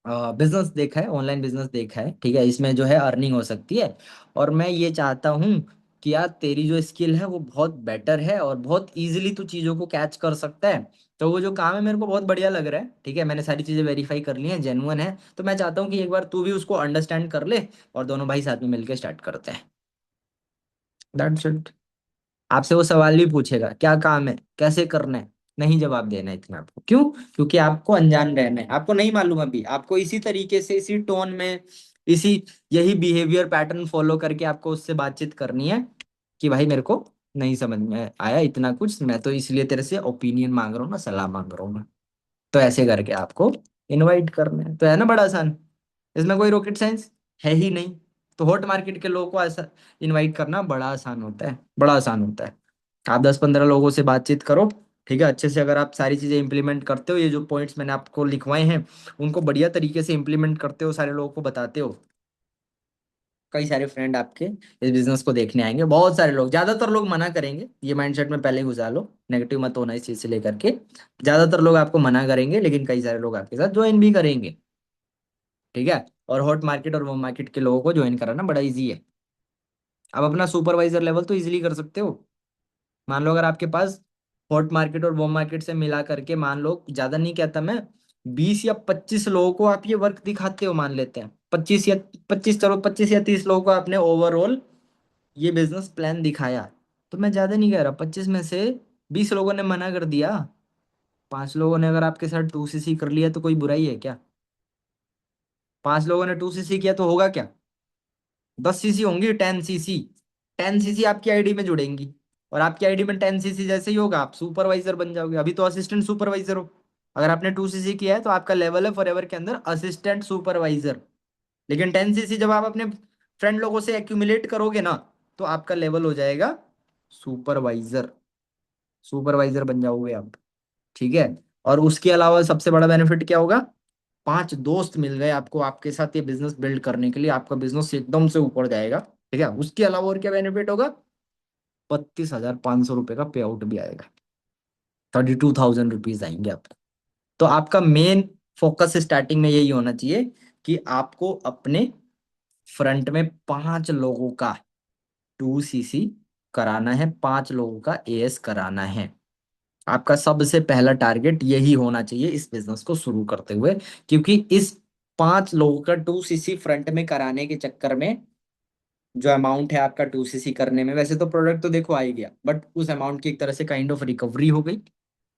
बिजनेस देखा है, ऑनलाइन बिजनेस देखा है, ठीक है, इसमें जो है अर्निंग हो सकती है, और मैं ये चाहता हूँ कि यार तेरी जो स्किल है वो बहुत बेटर है और बहुत इजीली तू चीज़ों को कैच कर सकता है। तो वो जो काम है मेरे को बहुत बढ़िया लग रहा है, ठीक है, मैंने सारी चीज़ें वेरीफाई कर ली हैं, जेन्युइन है, तो मैं चाहता हूँ कि एक बार तू भी उसको अंडरस्टैंड कर ले, और दोनों भाई साथ में मिलकर स्टार्ट करते हैं। That's it. आपसे वो सवाल भी पूछेगा क्या काम है, कैसे करना है, नहीं जवाब देना है इतना आपको। क्यों? क्योंकि आपको अनजान रहना है, आपको नहीं मालूम अभी, आपको इसी तरीके से इसी टोन में इसी यही बिहेवियर पैटर्न फॉलो करके आपको उससे बातचीत करनी है कि भाई मेरे को नहीं समझ में आया इतना कुछ, मैं तो इसलिए तेरे से ओपिनियन मांग रहा हूँ ना, सलाह मांग रहा हूँ मैं। तो ऐसे करके आपको इनवाइट करना है, तो है ना बड़ा आसान, इसमें कोई रॉकेट साइंस है ही नहीं। तो हॉट मार्केट के लोगों को ऐसा इनवाइट करना बड़ा आसान होता है, बड़ा आसान होता है। आप 10-15 लोगों से बातचीत करो, ठीक है, अच्छे से अगर आप सारी चीजें इंप्लीमेंट करते हो, ये जो पॉइंट्स मैंने आपको लिखवाए हैं उनको बढ़िया तरीके से इंप्लीमेंट करते हो, सारे लोगों को बताते हो, कई सारे फ्रेंड आपके इस बिजनेस को देखने आएंगे। बहुत सारे लोग, ज्यादातर लोग मना करेंगे, ये माइंडसेट में पहले ही घुसा लो, नेगेटिव मत होना इस चीज से लेकर के। ज्यादातर लोग आपको मना करेंगे, लेकिन कई सारे लोग आपके साथ ज्वाइन भी करेंगे। ठीक है, और हॉट मार्केट और वो मार्केट के लोगों को ज्वाइन कराना बड़ा इजी है। आप अपना सुपरवाइजर लेवल तो इजीली कर सकते हो। मान लो अगर आपके पास हॉट मार्केट और वो मार्केट से मिला करके, मान लो ज्यादा नहीं कहता मैं, 20 या 25 लोगों को आप ये वर्क दिखाते हो, मान लेते हैं 25 चलो 25 या 30 लोगों को आपने ओवरऑल ये बिजनेस प्लान दिखाया, तो मैं ज्यादा नहीं कह रहा, 25 में से 20 लोगों ने मना कर दिया, 5 लोगों ने अगर आपके साथ 2cc कर लिया तो कोई बुराई है क्या? 5 लोगों ने 2cc किया तो होगा क्या? 10cc होंगी, 10cc, 10cc आपकी आईडी में जुड़ेंगी, और आपकी आईडी में 10cc जैसे ही होगा आप सुपरवाइजर बन जाओगे, अभी तो असिस्टेंट सुपरवाइजर हो। अगर आपने 2cc किया है तो आपका लेवल है फॉरएवर के अंदर असिस्टेंट सुपरवाइजर। लेकिन 10cc जब आप अपने फ्रेंड लोगों से एक्यूमुलेट करोगे ना, तो आपका लेवल हो जाएगा सुपरवाइजर, सुपरवाइजर बन जाओगे आप। ठीक है, और उसके अलावा सबसे बड़ा बेनिफिट क्या होगा, 5 दोस्त मिल गए आपको आपके साथ ये बिजनेस बिल्ड करने के लिए, आपका बिजनेस एकदम से ऊपर जाएगा। ठीक है, उसके अलावा और क्या बेनिफिट होगा, 32,500 रुपये का पे आउट भी आएगा, 32,000 रुपीज आएंगे आपको। तो आपका मेन फोकस स्टार्टिंग में यही होना चाहिए कि आपको अपने फ्रंट में 5 लोगों का 2cc कराना है, 5 लोगों का एएस कराना है। आपका सबसे पहला टारगेट यही होना चाहिए इस बिजनेस को शुरू करते हुए, क्योंकि इस 5 लोगों का 2cc फ्रंट में कराने के चक्कर में जो अमाउंट है आपका 2cc करने में, वैसे तो प्रोडक्ट तो देखो आ ही गया, बट उस अमाउंट की एक तरह से काइंड ऑफ रिकवरी हो गई।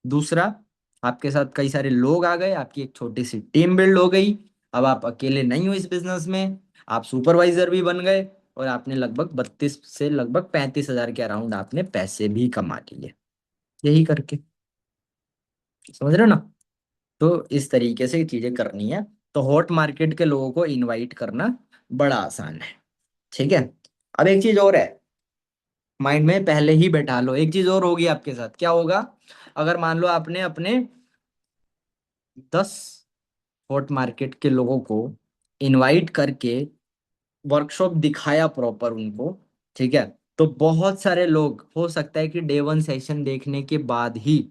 दूसरा, आपके साथ कई सारे लोग आ गए, आपकी एक छोटी सी टीम बिल्ड हो गई। अब आप अकेले नहीं हो इस बिजनेस में, आप सुपरवाइजर भी बन गए, और आपने लगभग 32 से लगभग 35 हजार के अराउंड आपने पैसे भी कमा लिए यही करके। समझ रहे हो ना? तो इस तरीके से चीजें करनी है। तो हॉट मार्केट के लोगों को इनवाइट करना बड़ा आसान है। ठीक है। अब एक चीज और है, माइंड में पहले ही बैठा लो, एक चीज और होगी आपके साथ, क्या होगा? अगर मान लो आपने अपने 10 हॉट मार्केट के लोगों को इनवाइट करके वर्कशॉप दिखाया प्रॉपर उनको, ठीक है, तो बहुत सारे लोग हो सकता है कि डे 1 सेशन देखने के बाद ही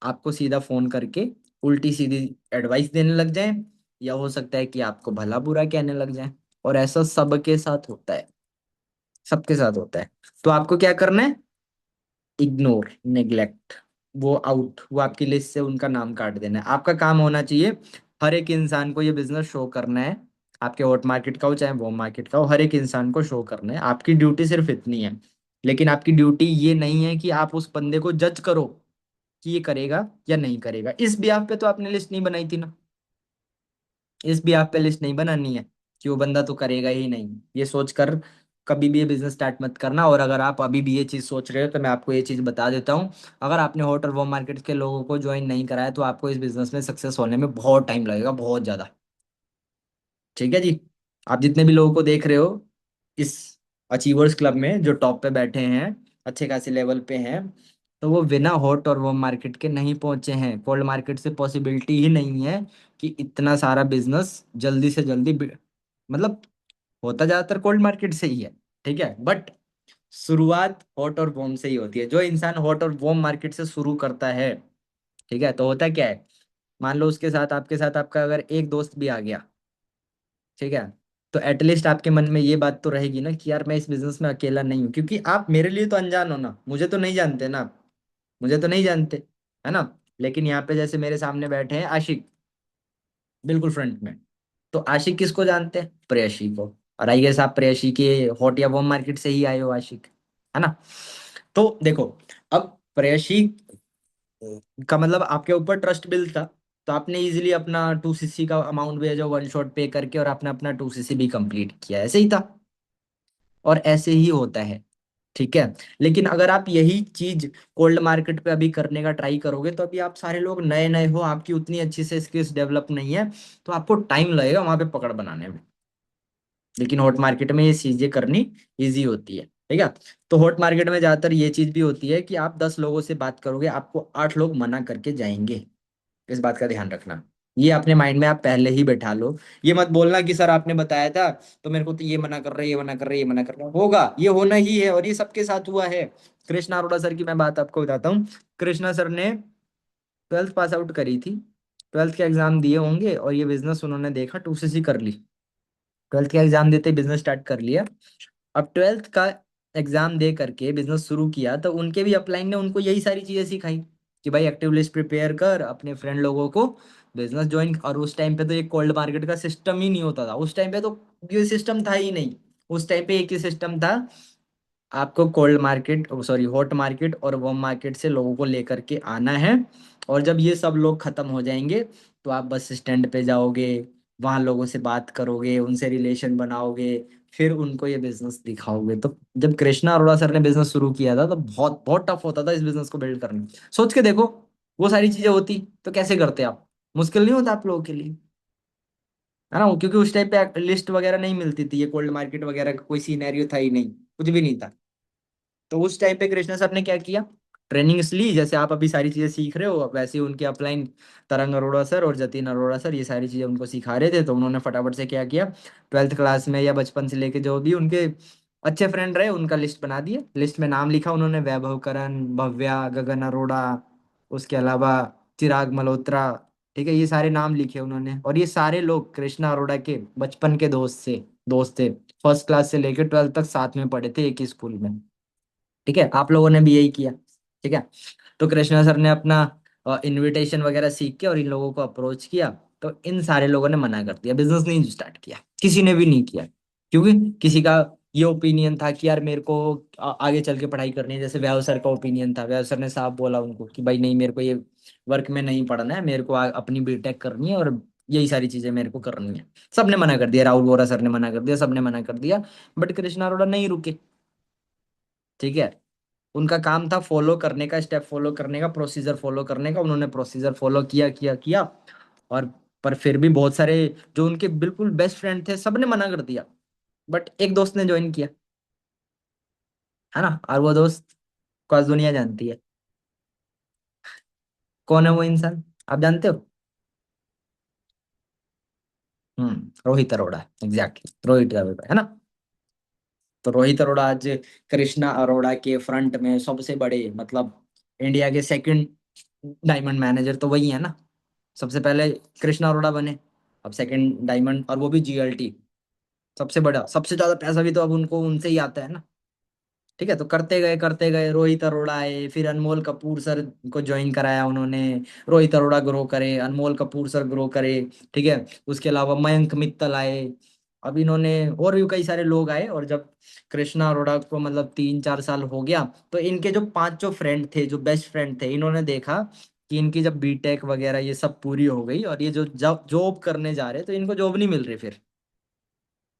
आपको सीधा फोन करके उल्टी सीधी एडवाइस देने लग जाए, या हो सकता है कि आपको भला बुरा कहने लग जाए। और ऐसा सबके साथ होता है, सबके साथ होता है। तो आपको क्या करना है? इग्नोर, नेग्लेक्ट, वो आउट, वो आपकी लिस्ट से उनका नाम काट देना है। आपका काम होना चाहिए हर एक इंसान को ये बिजनेस शो करना है। आपके हॉट मार्केट का हो चाहे वो मार्केट का हो, हर एक इंसान को शो करना है। आपकी ड्यूटी सिर्फ इतनी है। लेकिन आपकी ड्यूटी ये नहीं है कि आप उस बंदे को जज करो कि ये करेगा या नहीं करेगा। इस बिहाफ पे तो आपने लिस्ट नहीं बनाई थी ना, इस भी आप पे लिस्ट नहीं बनानी है कि वो बंदा तो करेगा ही नहीं, ये सोचकर कभी भी ये बिजनेस स्टार्ट मत करना। और अगर आप अभी भी ये चीज सोच रहे हो तो मैं आपको ये चीज बता देता हूँ, अगर आपने हॉट और वो मार्केट के लोगों को ज्वाइन नहीं कराया तो आपको इस बिजनेस में सक्सेस होने में बहुत टाइम लगेगा, बहुत ज्यादा। ठीक है जी। आप जितने भी लोगों को देख रहे हो इस अचीवर्स क्लब में जो टॉप पे बैठे हैं, अच्छे खासे लेवल पे हैं, तो वो बिना हॉट और वार्म मार्केट के नहीं पहुंचे हैं। कोल्ड मार्केट से पॉसिबिलिटी ही नहीं है कि इतना सारा बिजनेस जल्दी से जल्दी मतलब होता ज्यादातर कोल्ड मार्केट से ही है। ठीक है, बट शुरुआत हॉट और वार्म से ही होती है। जो इंसान हॉट और वार्म मार्केट से शुरू करता है, ठीक है, तो होता क्या है, मान लो उसके साथ आपके साथ आपका अगर एक दोस्त भी आ गया, ठीक है, तो एटलीस्ट आपके मन में ये बात तो रहेगी ना कि यार मैं इस बिजनेस में अकेला नहीं हूँ, क्योंकि आप मेरे लिए तो अनजान हो ना, मुझे तो नहीं जानते ना आप, मुझे तो नहीं जानते, है ना? लेकिन यहाँ पे जैसे मेरे सामने बैठे हैं आशिक, बिल्कुल फ्रंट में, तो आशिक किसको जानते हैं? प्रेयसी को। और आई गेस आप प्रेयसी के हॉट या वॉर्म मार्केट से ही आए हो आशिक, है ना? तो देखो, अब प्रेयसी का मतलब आपके ऊपर ट्रस्ट बिल्ड था, तो आपने इजीली अपना 2cc का अमाउंट भेजा 1 शॉट पे करके, और आपने अपना 2cc भी कंप्लीट किया, ऐसे ही था। और ऐसे ही होता है, ठीक है। लेकिन अगर आप यही चीज कोल्ड मार्केट पे अभी करने का ट्राई करोगे, तो अभी आप सारे लोग नए नए हो, आपकी उतनी अच्छी से स्किल्स डेवलप नहीं है, तो आपको टाइम लगेगा वहां पे पकड़ बनाने में। लेकिन हॉट मार्केट में ये चीजें करनी इजी होती है, ठीक है। तो हॉट मार्केट में ज्यादातर ये चीज भी होती है कि आप 10 लोगों से बात करोगे, आपको 8 लोग मना करके जाएंगे। इस बात का ध्यान रखना, ये अपने माइंड में आप पहले ही बैठा लो। ये मत बोलना कि सर आपने बताया था तो मेरे को तो ये मना कर रहे, ये मना कर रहे, ये मना कर रहा होगा, ये होना ही है, और ये सबके साथ हुआ है। कृष्णा अरोड़ा सर की मैं बात आपको बताता हूँ। कृष्णा सर ने 12th पास आउट करी थी, 12th के एग्जाम दिए होंगे, और ये बिजनेस उन्होंने देखा 2cc कर ली, 12th का एग्जाम देते बिजनेस स्टार्ट कर लिया। अब 12th का एग्जाम दे करके बिजनेस शुरू किया, तो उनके भी अपलाइन ने उनको यही सारी चीजें सिखाई कि भाई एक्टिव लिस्ट प्रिपेयर कर, अपने फ्रेंड लोगों को बिजनेस ज्वाइन। और उस टाइम पे तो ये कोल्ड मार्केट का सिस्टम ही नहीं होता था, उस टाइम पे तो ये सिस्टम था ही नहीं। उस टाइम पे एक ही सिस्टम था, आपको cold market, sorry hot market और वार्म मार्केट से लोगों को लेकर के आना है। और जब ये सब लोग खत्म हो जाएंगे, तो आप बस स्टैंड पे जाओगे, वहां लोगों से बात करोगे, उनसे रिलेशन बनाओगे, फिर उनको ये बिजनेस दिखाओगे। तो जब कृष्णा अरोड़ा सर ने बिजनेस शुरू किया था, तो बहुत बहुत टफ होता था इस बिजनेस को बिल्ड करना। सोच के देखो, वो सारी चीजें होती तो कैसे करते आप? मुश्किल नहीं होता आप लोगों के लिए, है ना? क्योंकि उस टाइप पे लिस्ट वगैरह नहीं मिलती थी, ये कोल्ड मार्केट वगैरह का कोई सीनैरियो था ही नहीं, कुछ भी नहीं था। तो उस टाइम पे कृष्णा सर ने क्या किया, ट्रेनिंग्स ली, जैसे आप अभी सारी चीजें सीख रहे हो वैसे ही उनके अपलाइन तरंग अरोड़ा सर और जतिन अरोड़ा सर ये सारी चीजें उनको सिखा रहे थे। तो उन्होंने फटाफट से क्या किया, 12th क्लास में या बचपन से लेके जो भी उनके अच्छे फ्रेंड रहे उनका लिस्ट बना दिया, लिस्ट में नाम लिखा उन्होंने, वैभव करण, भव्या, गगन अरोड़ा, उसके अलावा चिराग मल्होत्रा, ठीक है, ये सारे नाम लिखे उन्होंने। और ये सारे लोग कृष्णा अरोड़ा के बचपन के दोस्त थे, दोस्त थे, फर्स्ट क्लास से लेकर 12th तक साथ में पढ़े थे एक ही स्कूल में। ठीक है, आप लोगों ने भी यही किया। ठीक है, तो कृष्णा सर ने अपना इनविटेशन वगैरह सीख के और इन लोगों को अप्रोच किया। तो इन सारे लोगों ने मना कर दिया, बिजनेस नहीं स्टार्ट किया, किसी ने भी नहीं किया। क्योंकि किसी का ये ओपिनियन था कि यार मेरे को आगे चल के पढ़ाई करनी है। जैसे वैभव सर का ओपिनियन था, वैभव सर ने साफ बोला उनको कि भाई नहीं, मेरे को ये वर्क में नहीं पढ़ना है, मेरे को अपनी बीटेक करनी है और यही सारी चीजें मेरे को करनी है। सबने मना कर दिया, राहुल वोरा सर ने मना कर दिया, सबने मना कर दिया। बट कृष्णा अरोड़ा नहीं रुके। ठीक है, उनका काम था फॉलो करने का, स्टेप फॉलो करने का, प्रोसीजर फॉलो करने का। उन्होंने प्रोसीजर फॉलो किया किया किया। और पर फिर भी बहुत सारे जो उनके बिल्कुल बेस्ट फ्रेंड थे, सबने मना कर दिया। बट एक दोस्त ने ज्वाइन किया, है ना। और वो दोस्त को आज दुनिया जानती है। कौन है वो इंसान, आप जानते हो? रोहित अरोड़ा, एग्जैक्टली, रोहित अरोड़ा, है ना। तो रोहित अरोड़ा आज कृष्णा अरोड़ा के फ्रंट में सबसे बड़े, मतलब इंडिया के सेकंड डायमंड मैनेजर तो वही है ना। सबसे पहले कृष्णा अरोड़ा बने, अब सेकंड डायमंड, और वो भी जीएलटी। सबसे बड़ा, सबसे ज्यादा पैसा भी तो अब उनको उनसे ही आता है ना। ठीक है, तो करते गए रोहित अरोड़ा आए, फिर अनमोल कपूर सर को ज्वाइन कराया उन्होंने। रोहित अरोड़ा ग्रो करे, अनमोल कपूर सर ग्रो करे। ठीक है, उसके अलावा मयंक मित्तल आए। अब इन्होंने और भी कई सारे लोग आए। और जब कृष्णा अरोड़ा को मतलब 3-4 साल हो गया, तो इनके जो पांचों फ्रेंड थे, जो बेस्ट फ्रेंड थे, इन्होंने देखा कि इनकी जब बीटेक वगैरह ये सब पूरी हो गई और ये जो जॉब जॉब करने जा रहे, तो इनको जॉब नहीं मिल रही फिर।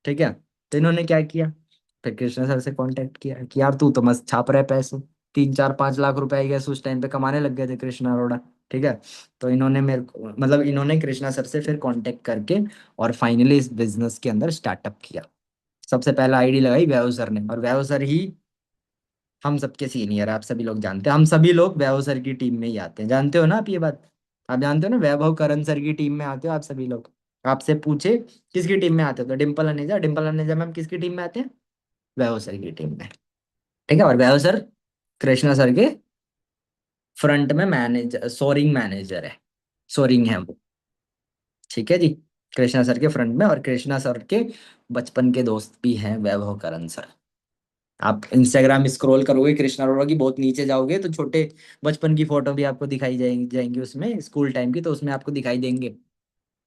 ठीक है, तो इन्होंने क्या किया, फिर कृष्णा सर से कांटेक्ट किया कि यार तू तो मस्त छाप रहा है पैसे। 3-4-5 लाख रुपए आई गैस उस टाइम पे कमाने लग गए थे कृष्णा अरोड़ा। ठीक है, तो इन्होंने मेरे को मतलब इन्होंने कृष्णा सर से फिर कांटेक्ट करके और फाइनली इस बिजनेस के अंदर स्टार्टअप किया। सबसे पहला आईडी लगाई वैभव सर ने, और वैभव सर ही हम सबके सीनियर है, आप सभी लोग जानते हैं। हम सभी लोग वैभव सर की टीम में ही आते हैं, जानते हो ना आप ये बात। आप जानते हो ना, वैभव करण सर की टीम में आते हो आप सभी लोग। आपसे पूछे किसकी टीम में आते हो, तो डिम्पल अनेजा, डिम्पल अनेजा मैम किसकी टीम में आते हैं, वैभव सर की टीम में। ठीक है, और वैभव सर कृष्णा सर के फ्रंट में मैनेजर, सोरिंग मैनेजर है, सोरिंग है वो। ठीक है जी, कृष्णा सर के फ्रंट में। और कृष्णा सर के बचपन के दोस्त भी हैं वैभव करण सर। आप इंस्टाग्राम स्क्रॉल करोगे कृष्णा अरोड़ा की, बहुत नीचे जाओगे तो छोटे बचपन की फोटो भी आपको दिखाई जाएंगी उसमें, स्कूल टाइम की, तो उसमें आपको दिखाई देंगे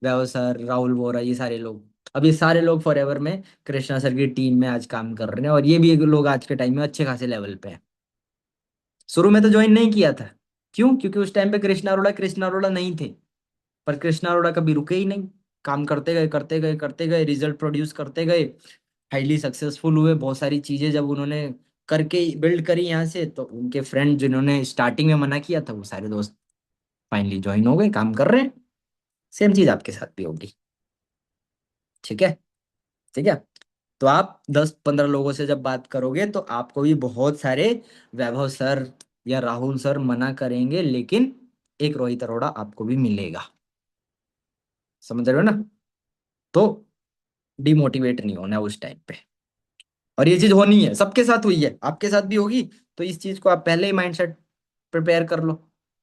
वैभव सर, राहुल वोरा, ये सारे लोग। अब ये सारे लोग फॉरएवर में कृष्णा सर की टीम में आज काम कर रहे हैं, और ये भी एक लोग आज के टाइम में अच्छे खासे लेवल पे हैं। शुरू में तो ज्वाइन नहीं किया था, क्यों? क्योंकि उस टाइम पे कृष्णा अरोड़ा नहीं थे। पर कृष्णा अरोड़ा कभी रुके ही नहीं, काम करते गए करते गए करते गए, रिजल्ट प्रोड्यूस करते गए, हाईली सक्सेसफुल हुए। बहुत सारी चीजें जब उन्होंने करके बिल्ड करी यहाँ से, तो उनके फ्रेंड जिन्होंने स्टार्टिंग में मना किया था, वो सारे दोस्त फाइनली ज्वाइन हो गए, काम कर रहे हैं। सेम चीज आपके साथ भी होगी। ठीक है, ठीक है। तो आप 10-15 लोगों से जब बात करोगे, तो आपको भी बहुत सारे वैभव सर या राहुल सर मना करेंगे, लेकिन एक रोहित अरोड़ा आपको भी मिलेगा। समझ रहे हो ना। तो डिमोटिवेट नहीं होना उस टाइम पे। और ये चीज होनी है, सबके साथ हुई है, आपके साथ भी होगी। तो इस चीज को आप पहले ही माइंडसेट प्रिपेयर कर लो,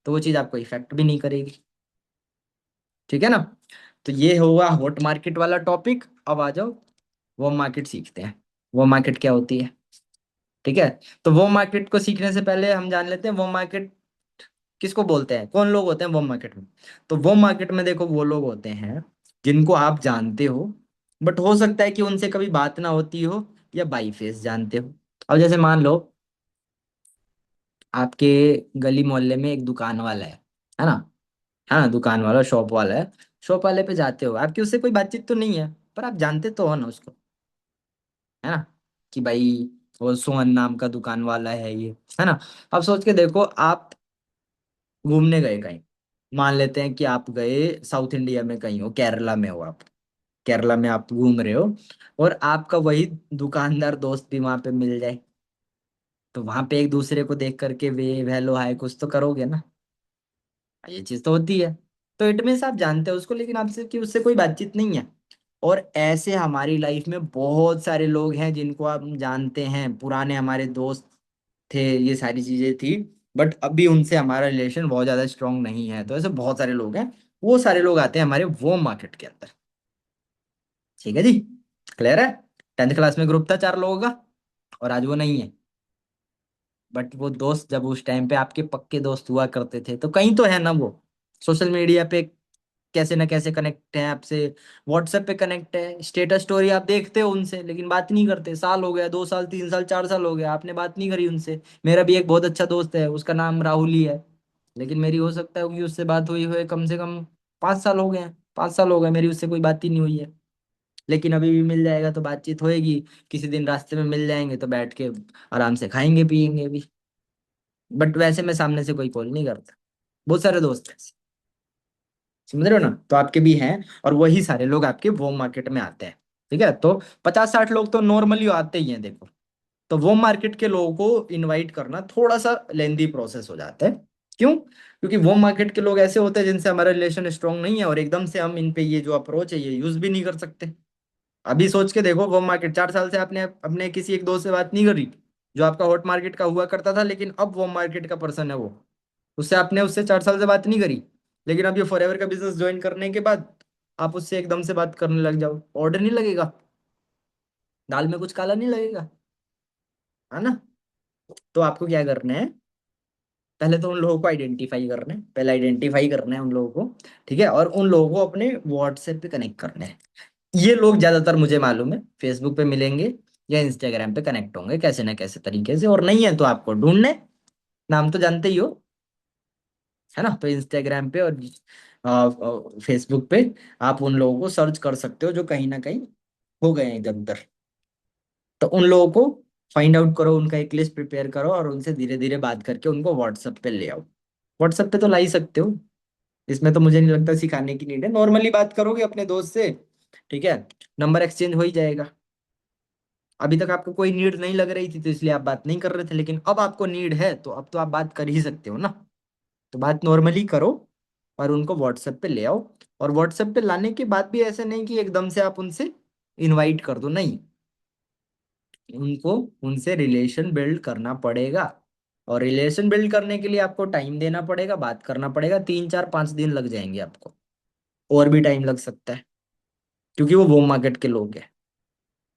तो वो चीज आपको इफेक्ट भी नहीं करेगी। ठीक है ना। तो ये हुआ हॉट मार्केट वाला टॉपिक। अब आ जाओ, वो मार्केट सीखते हैं। वो मार्केट क्या होती है? ठीक है, तो वो मार्केट को सीखने से पहले हम जान लेते हैं वो मार्केट किसको बोलते हैं, कौन लोग होते हैं वो मार्केट में। तो वो मार्केट में देखो, वो लोग होते हैं जिनको आप जानते हो, बट हो सकता है कि उनसे कभी बात ना होती हो, या बाई फेस जानते हो। अब जैसे मान लो आपके गली मोहल्ले में एक दुकान वाला है ना। है ना, दुकान वाला, शॉप वाला है। शॉप वाले पे जाते हो, आपकी उससे कोई बातचीत तो नहीं है, पर आप जानते तो हो ना उसको, है ना, कि भाई वो सोहन नाम का दुकान वाला है ये, है ना। अब सोच के देखो, आप घूमने गए कहीं, मान लेते हैं कि आप गए साउथ इंडिया में कहीं हो, केरला में हो आप, केरला में आप घूम रहे हो, और आपका वही दुकानदार दोस्त भी वहां पे मिल जाए, तो वहां पे एक दूसरे को देख करके वे हेलो हाय कुछ तो करोगे ना। ये चीज तो होती है। तो इट मीन्स आप जानते हो उसको, लेकिन आपसे कि उससे कोई बातचीत नहीं है। और ऐसे हमारी लाइफ में बहुत सारे लोग हैं जिनको आप जानते हैं, पुराने हमारे दोस्त थे, ये सारी चीजें थी, बट अभी उनसे हमारा रिलेशन बहुत ज्यादा स्ट्रांग नहीं है। तो ऐसे बहुत सारे लोग हैं, वो सारे लोग आते हैं हमारे वो मार्केट के अंदर। ठीक है जी, क्लियर है। 10th क्लास में ग्रुप था 4 लोगों का, और आज वो नहीं है। बट वो दोस्त जब उस टाइम पे आपके पक्के दोस्त हुआ करते थे, तो कहीं तो है ना वो। सोशल मीडिया पे कैसे ना कैसे कनेक्ट है आपसे, व्हाट्सएप पे कनेक्ट है, स्टेटस स्टोरी आप देखते हो उनसे, लेकिन बात नहीं करते। साल हो गया, 2 साल, 3 साल, 4 साल हो गया, आपने बात नहीं करी उनसे। मेरा भी एक बहुत अच्छा दोस्त है, उसका नाम राहुल ही है, लेकिन मेरी हो सकता है कि उससे बात हुई हुए कम से कम 5 साल हो गए हैं। 5 साल हो गए मेरी उससे कोई बात ही नहीं हुई है। लेकिन अभी भी मिल जाएगा तो बातचीत होएगी। किसी दिन रास्ते में मिल जाएंगे तो बैठ के आराम से खाएंगे पियेंगे भी। बट वैसे मैं सामने से कोई कॉल नहीं करता। बहुत सारे दोस्त हैं, समझ रहे हो ना, तो आपके भी हैं। और वही सारे लोग आपके वो मार्केट में आते हैं। ठीक है, तो 50-60 लोग तो नॉर्मली आते ही हैं देखो। तो वो मार्केट के लोगों को इनवाइट करना थोड़ा सा लेंदी प्रोसेस हो जाता है। क्यों? क्योंकि वो मार्केट के लोग ऐसे होते हैं जिनसे हमारा रिलेशन स्ट्रांग नहीं है, और एकदम से हम इन पे ये जो अप्रोच है ये यूज भी नहीं कर सकते। अभी सोच के देखो, वो मार्केट 4 साल से आपने अपने किसी एक दोस्त से बात नहीं करी, जो आपका हॉट मार्केट का हुआ करता था, लेकिन अब वो मार्केट का पर्सन है वो। उससे आपने उससे 4 साल से बात नहीं करी, लेकिन अब ये फॉरएवर का बिजनेस ज्वाइन करने के बाद आप उससे एकदम से बात करने लग जाओ, ऑर्डर नहीं लगेगा, दाल में कुछ काला नहीं लगेगा, है ना। तो आपको क्या करना है, पहले तो उन लोगों को आइडेंटिफाई करना है, पहले आइडेंटिफाई करना है उन लोगों को। ठीक है, और उन लोगों को अपने व्हाट्सएप पे कनेक्ट करना है। ये लोग ज्यादातर मुझे मालूम है फेसबुक पे मिलेंगे या इंस्टाग्राम पे कनेक्ट होंगे कैसे ना कैसे तरीके से, और नहीं है तो आपको ढूंढना है। नाम तो जानते ही हो, है ना। तो इंस्टाग्राम पे और फेसबुक पे आप उन लोगों को सर्च कर सकते हो जो कहीं ना कहीं हो गए हैं इधर उधर। तो उन लोगों को फाइंड आउट करो, उनका एक लिस्ट प्रिपेयर करो, और उनसे धीरे धीरे बात करके उनको व्हाट्सएप पे ले आओ। व्हाट्सएप पे तो ला ही सकते हो, इसमें तो मुझे नहीं लगता सिखाने की नीड है, नॉर्मली बात करोगे अपने दोस्त से। ठीक है, नंबर एक्सचेंज हो ही जाएगा। अभी तक आपको कोई नीड नहीं लग रही थी तो इसलिए आप बात नहीं कर रहे थे, लेकिन अब आपको नीड है तो अब तो आप बात कर ही सकते हो ना। तो बात नॉर्मली करो और उनको व्हाट्सएप पे ले आओ। और व्हाट्सएप पे लाने के बाद भी ऐसे नहीं कि एकदम से आप उनसे इनवाइट कर दो, नहीं। उनको उनसे रिलेशन बिल्ड करना पड़ेगा। और रिलेशन बिल्ड करने के लिए आपको टाइम देना पड़ेगा, बात करना पड़ेगा, 3 4 5 दिन लग जाएंगे आपको, और भी टाइम लग सकता है, क्योंकि वो मार्केट के लोग हैं।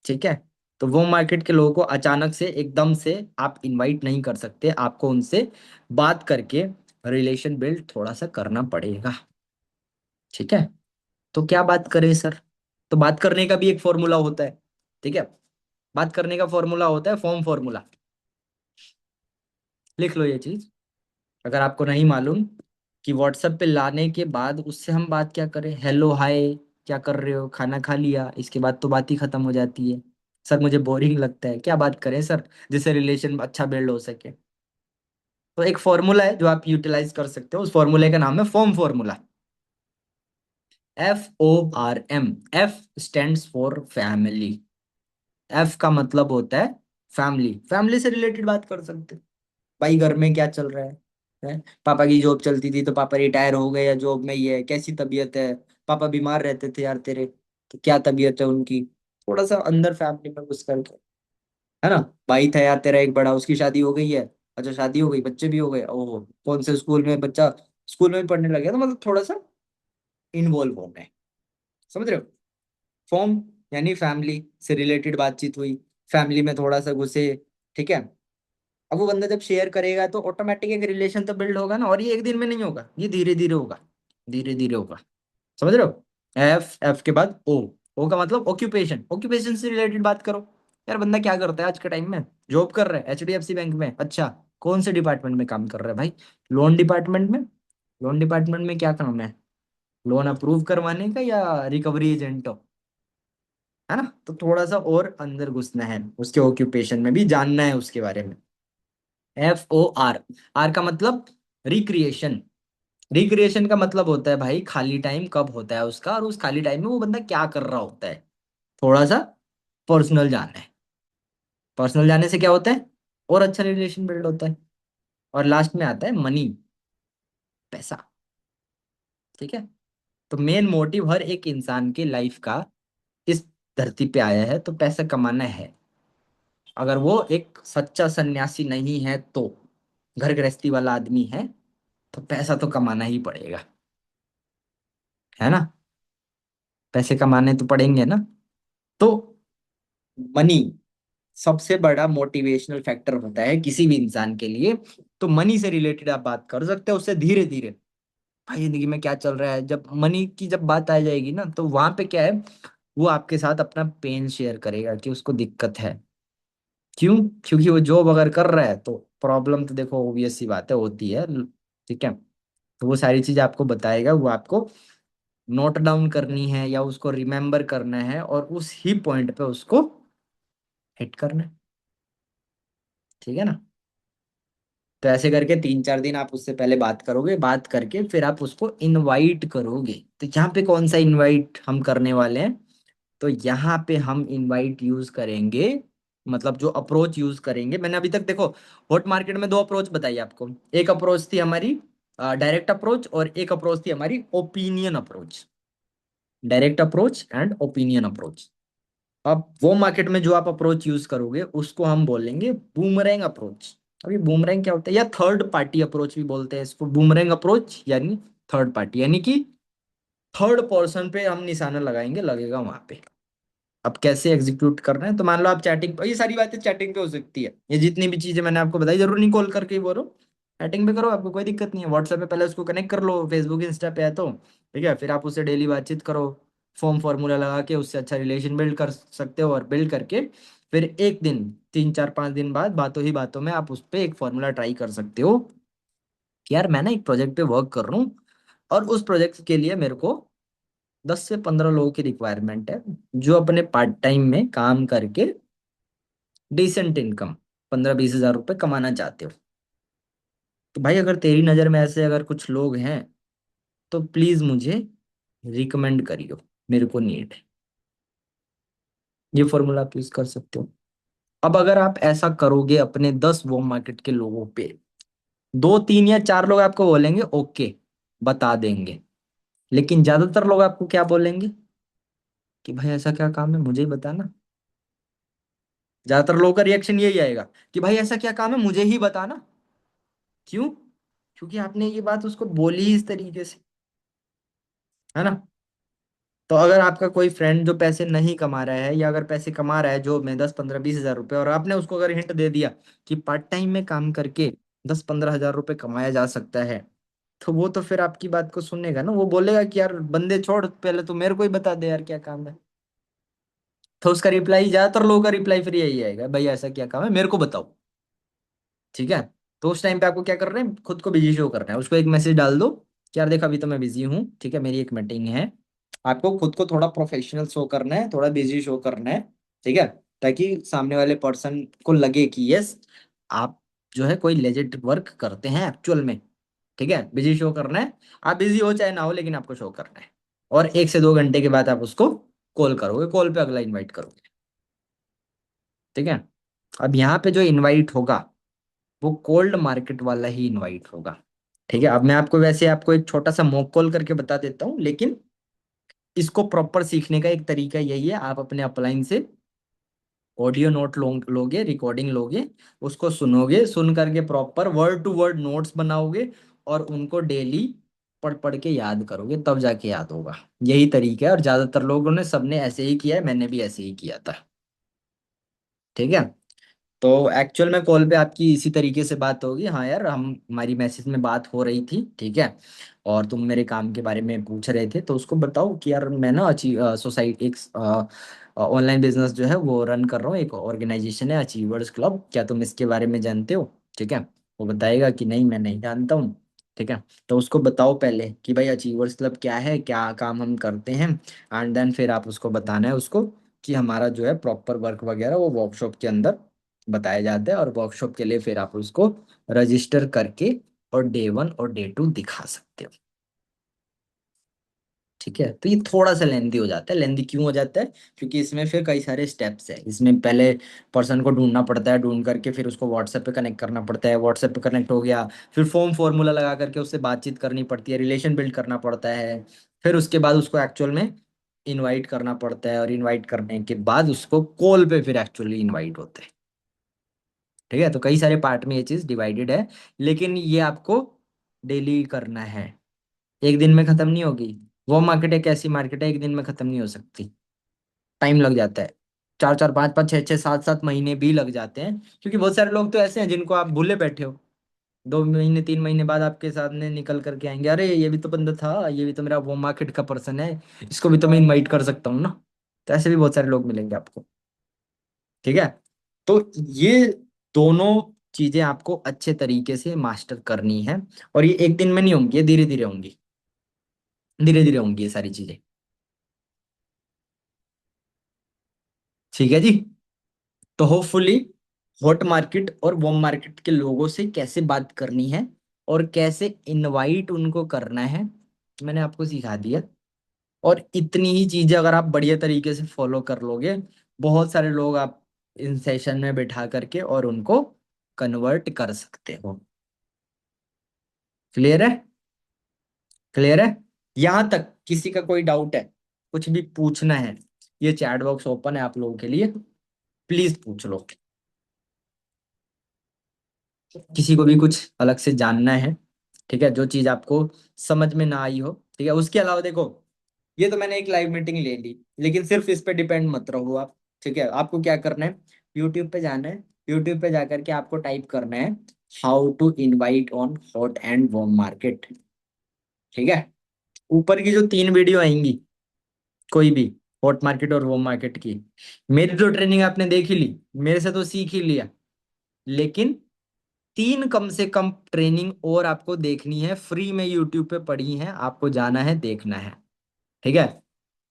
ठीक है, तो वो मार्केट के लोगों को अचानक से एकदम से आप इनवाइट नहीं कर सकते, आपको उनसे बात करके रिलेशन बिल्ड थोड़ा सा करना पड़ेगा। ठीक है, तो क्या बात करें सर? तो बात करने का भी एक फॉर्मूला होता है। ठीक है, बात करने का फॉर्मूला होता है फॉर्म फॉर्मूला। लिख लो ये चीज, अगर आपको नहीं मालूम कि व्हाट्सएप पे लाने के बाद उससे हम बात क्या करें, हेलो हाय, क्या कर रहे हो, खाना खा लिया, इसके बाद तो बात ही खत्म हो जाती है। सर मुझे बोरिंग लगता है, क्या बात करें सर जिससे रिलेशन अच्छा बिल्ड हो सके। तो एक फॉर्मूला है जो आप यूटिलाइज कर सकते हो, उस फॉर्मूले का नाम है form formula. FORM। F stands for family. F का मतलब होता है फैमिली, फैमिली से रिलेटेड बात कर सकते हो। भाई घर में क्या चल रहा है? पापा की जॉब चलती थी तो पापा रिटायर हो गए या जॉब में ही है, कैसी तबीयत है? पापा बीमार रहते थे यार तेरे, तो क्या तबीयत है उनकी? थोड़ा सा अंदर फैमिली में घुस करके, है ना। भाई था यार तेरा एक बड़ा, उसकी शादी हो गई है। अच्छा शादी हो गई, बच्चे भी हो गए, ओहो कौन से स्कूल में बच्चा, स्कूल में भी पढ़ने लग गया, तो मतलब थोड़ा सा इन्वॉल्व होना है। समझ रहे हो? फॉर्म यानी फैमिली से रिलेटेड बातचीत हुई, फैमिली में थोड़ा सा घुसे। ठीक है, अब वो बंदा जब शेयर करेगा तो ऑटोमेटिक एक रिलेशन तो बिल्ड होगा ना, और ये एक दिन में नहीं होगा, ये धीरे धीरे होगा, धीरे धीरे होगा। समझ रहे हो? एफ, एफ के बाद ओ। ओ का मतलब ऑक्यूपेशन, ऑक्यूपेशन से रिलेटेड बात करो। यार बंदा क्या करता है आज के टाइम में? जॉब कर रहा है HDFC बैंक में, अच्छा कौन से डिपार्टमेंट में काम कर रहा है भाई? लोन डिपार्टमेंट में। लोन डिपार्टमेंट में क्या काम है? लोन अप्रूव करवाने का या रिकवरी एजेंट हो? है ना, तो थोड़ा सा और अंदर घुसना है, उसके ऑक्यूपेशन में भी जानना है उसके बारे में। FOR। आर का मतलब रिक्रिएशन। रिक्रिएशन का मतलब होता है भाई खाली टाइम कब होता है उसका, और उस खाली टाइम में वो बंदा क्या कर रहा होता है। थोड़ा सा पर्सनल जानना है। पर्सनल जानने से क्या होता है, और अच्छा रिलेशन बिल्ड होता है। और लास्ट में आता है मनी, पैसा। ठीक है, तो मेन मोटिव हर एक इंसान की लाइफ का इस धरती पे आया है तो पैसा कमाना है। अगर वो एक सच्चा सन्यासी नहीं है तो, घर गृहस्थी वाला आदमी है, तो पैसा तो कमाना ही पड़ेगा, है ना। पैसे कमाने तो पड़ेंगे ना। तो मनी सबसे बड़ा मोटिवेशनल फैक्टर होता है किसी भी इंसान के लिए। तो मनी से रिलेटेड आप बात कर सकते हो उससे धीरे धीरे। भाई जिंदगी में क्या चल रहा है, जब मनी की जब बात आ जाएगी ना, तो वहां पे क्या है, वो आपके साथ अपना पेन शेयर करेगा कि उसको दिक्कत है। क्यों? क्योंकि वो जॉब अगर कर रहा है तो प्रॉब्लम तो देखो ऑब्वियस सी बात है होती है। ठीक है। तो वो सारी चीज आपको बताएगा, वो आपको नोट डाउन करनी है या उसको रिमेम्बर करना है और उस ही पॉइंट पे उसको हिट करना है। ठीक है ना। तो ऐसे करके 3 4 दिन आप उससे पहले बात करोगे, बात करके फिर आप उसको इनवाइट करोगे। तो यहाँ पे कौन सा इनवाइट हम करने वाले हैं, तो यहाँ पे हम इनवाइट यूज करेंगे, मतलब जो अप्रोच यूज करेंगे, मैंने अभी तक देखो हॉट मार्केट में दो अप्रोच बताई आपको। एक अप्रोच थी हमारी डायरेक्ट अप्रोच, और एक अप्रोच थी हमारी opinion approach. Direct approach and opinion approach. अब वो मार्केट में जो आप अप्रोच यूज करोगे उसको हम बोलेंगे बूमरैंग अप्रोच। अभी बूमरैंग क्या होता है, या थर्ड पार्टी अप्रोच भी बोलते हैं इसको। बूमरैंग अप्रोच यानी थर्ड पार्टी, यानी कि थर्ड पर्सन पे हम निशाना लगाएंगे, लगेगा वहां पे। अब कैसे एग्जीक्यूट करना है, तो मान लो आप चैटिंग, ये सारी बातें चैटिंग पे हो सकती है। ये जितनी भी चीजें मैंने आपको बताई जरूर नहीं कॉल करके ही बोलो, चैटिंग पे करो, आपको कोई दिक्कत नहीं है। व्हाट्सएप पे पहले उसको कनेक्ट कर लो, फेसबुक इंस्टा पे है तो ठीक है, फिर आप उससे डेली बातचीत करो। फॉर्म फार्मूला लगा के उससे अच्छा रिलेशन बिल्ड कर सकते हो, और बिल्ड करके फिर एक दिन 3 4 5 दिन बाद बातों ही बातों में आप उस पर एक फॉर्मूला ट्राई कर सकते हो कि यार मैं ना एक प्रोजेक्ट पे वर्क कर रहा हूँ, और उस प्रोजेक्ट के लिए मेरे को 10 से 15 लोगों की रिक्वायरमेंट है, जो अपने पार्ट टाइम में काम करके डिसेंट इनकम 15 20 हजार रुपए कमाना चाहते हो। तो भाई अगर तेरी नज़र में ऐसे अगर कुछ लोग हैं तो प्लीज मुझे रिकमेंड करियो, मेरे को नीड है। ये फॉर्मूला आप यूज कर सकते हो। अब अगर आप ऐसा करोगे अपने 10 वो मार्केट के लोगों पे, 2 3 या 4 लोग आपको बोलेंगे ओके बता देंगे, लेकिन ज्यादातर लोग आपको क्या बोलेंगे कि भाई ऐसा क्या काम है मुझे ही बताना। ज्यादातर लोगों का रिएक्शन यही आएगा कि भाई ऐसा क्या काम है मुझे ही बताना। क्यों? क्योंकि आपने ये बात उसको बोली ही इस तरीके से, है ना। तो अगर आपका कोई फ्रेंड जो पैसे नहीं कमा रहा है, या अगर पैसे कमा रहा है जो में 10 15 20 हजार रुपए, और आपने उसको अगर हिंट दे दिया कि पार्ट टाइम में काम करके 10 15 हजार रुपए कमाया जा सकता है, तो वो तो फिर आपकी बात को सुनेगा ना। वो बोलेगा कि यार बंदे छोड़, पहले तो मेरे को ही बता दे यार क्या काम है। तो उसका रिप्लाई, ज्यादातर लोगों का रिप्लाई फिर यही आएगा, भाई ऐसा क्या काम है मेरे को बताओ। ठीक है। तो उस टाइम पे आपको क्या करना है, खुद को बिजी शो करना है, उसको एक मैसेज डाल दो कि यार देख अभी तो मैं बिजी हूँ, ठीक है, मेरी एक मीटिंग है। आपको खुद को थोड़ा प्रोफेशनल शो करना है, थोड़ा बिजी शो करना है। ठीक है। ताकि सामने वाले पर्सन को लगे कि यस, आप जो है कोई लेजिट वर्क करते हैं एक्चुअल में। ठीक है, बिजी शो करना है। आप बिजी हो चाहे ना हो, लेकिन आपको शो करना है। और 1 से 2 घंटे के बाद आप उसको कॉल करोगे, कॉल पे अगला इनवाइट करोगे। ठीक है। अब यहाँ पे जो इनवाइट होगा वो कोल्ड मार्केट वाला ही इनवाइट होगा। ठीक है। अब मैं आपको वैसे आपको एक छोटा सा मॉक कॉल करके बता देता हूँ, लेकिन इसको प्रॉपर सीखने का एक तरीका यही है, आप अपने अपलाइन से ऑडियो नोट लोगे, रिकॉर्डिंग लोगे, उसको सुनोगे, सुन करके proper word to word notes बनाओगे, और उनको डेली पढ़ पढ़ के याद करोगे, तब जाके याद होगा। यही तरीका है, और ज्यादातर लोगों ने सबने ऐसे ही किया है, मैंने भी ऐसे ही किया था। ठीक है। तो एक्चुअल में कॉल पे आपकी इसी तरीके से बात होगी, हाँ यार हम हमारी मैसेज में बात हो रही थी, ठीक है, और तुम मेरे काम के बारे में पूछ रहे थे, तो उसको बताओ कि यार मैं ना सोसाइटी एक ऑनलाइन बिजनेस जो है वो रन कर रहा हूँ, एक ऑर्गेनाइजेशन है अचीवर्स क्लब, क्या तुम इसके बारे में जानते हो। ठीक है। वो बताएगा कि नहीं मैं नहीं जानता हूँ। ठीक है। तो उसको बताओ पहले कि भाई अचीवर्स क्लब क्या है, क्या काम हम करते हैं, एंड देन फिर आप उसको बताना है उसको कि हमारा जो है प्रॉपर वर्क वगैरह वो वर्कशॉप के अंदर बताया जाता है, और वर्कशॉप के लिए फिर आप उसको रजिस्टर करके और डे 1 और डे 2 दिखा सकते हो। ठीक है। तो ये थोड़ा सा लेंदी हो जाता है। लेंदी क्यों हो जाता है, क्योंकि इसमें फिर कई सारे स्टेप्स है। इसमें पहले पर्सन को ढूंढना पड़ता है, ढूंढ करके फिर उसको व्हाट्सएप पे कनेक्ट करना पड़ता है, व्हाट्सएप पे कनेक्ट हो गया, फिर फॉर्म फॉर्मूला लगा करके उससे बातचीत करनी पड़ती है, रिलेशन बिल्ड करना पड़ता है, फिर उसके बाद उसको एक्चुअल में इनवाइट करना पड़ता है, और इनवाइट करने के बाद उसको कॉल पे फिर एक्चुअली इनवाइट होते हैं। ठीक है। तो कई सारे पार्ट में ये चीज डिवाइडेड है, लेकिन ये आपको डेली करना है, एक दिन में खत्म नहीं होगी। वो मार्केट एक ऐसी मार्केट है, एक दिन में खत्म नहीं हो सकती, टाइम लग जाता है। चार चार पाँच पाँच छः छः सात सात महीने भी लग जाते हैं, क्योंकि बहुत सारे लोग तो ऐसे हैं जिनको आप भूले बैठे हो, 2 महीने 3 महीने बाद आपके सामने निकल करके आएंगे, अरे ये भी तो बंदा था, ये भी तो मेरा वो मार्केट का पर्सन है, इसको भी तो मैं इनवाइट कर सकता हूँ ना। तो ऐसे भी बहुत सारे लोग मिलेंगे आपको। ठीक है। तो ये दोनों चीजें आपको अच्छे तरीके से मास्टर करनी है, और ये एक दिन में नहीं होंगी, ये धीरे धीरे होंगी, धीरे धीरे होंगी ये सारी चीजें। ठीक है जी। तो होपफुली हॉट मार्केट और वॉर्म मार्केट के लोगों से कैसे बात करनी है और कैसे इनवाइट उनको करना है, मैंने आपको सिखा दिया। और इतनी ही चीजें अगर आप बढ़िया तरीके से फॉलो कर लोगे, बहुत सारे लोग आप इन सेशन में बैठा करके और उनको कन्वर्ट कर सकते हो। क्लियर है? क्लियर है? यहां तक किसी का कोई डाउट है, कुछ भी पूछना है, ये चैट बॉक्स ओपन है आप लोगों के लिए, प्लीज पूछ लो। किसी को भी कुछ अलग से जानना है, ठीक है, जो चीज आपको समझ में ना आई हो, ठीक है। उसके अलावा देखो, ये तो मैंने एक लाइव मीटिंग ले ली, लेकिन सिर्फ इस पे डिपेंड मत रहो आप। ठीक है, आपको क्या करना है, यूट्यूब पे जाना है, यूट्यूब पे जाकर के आपको टाइप करना है how to invite on hot and warm market. ठीक है। ऊपर की जो 3 वीडियो आएंगी, कोई भी, हॉट मार्केट और वार्म मार्केट की, मेरी जो ट्रेनिंग आपने देख ही ली, मेरे से तो सीख ही लिया, लेकिन 3 कम से कम ट्रेनिंग और आपको देखनी है, फ्री में यूट्यूब पे पड़ी है, आपको जाना है देखना है। ठीक है।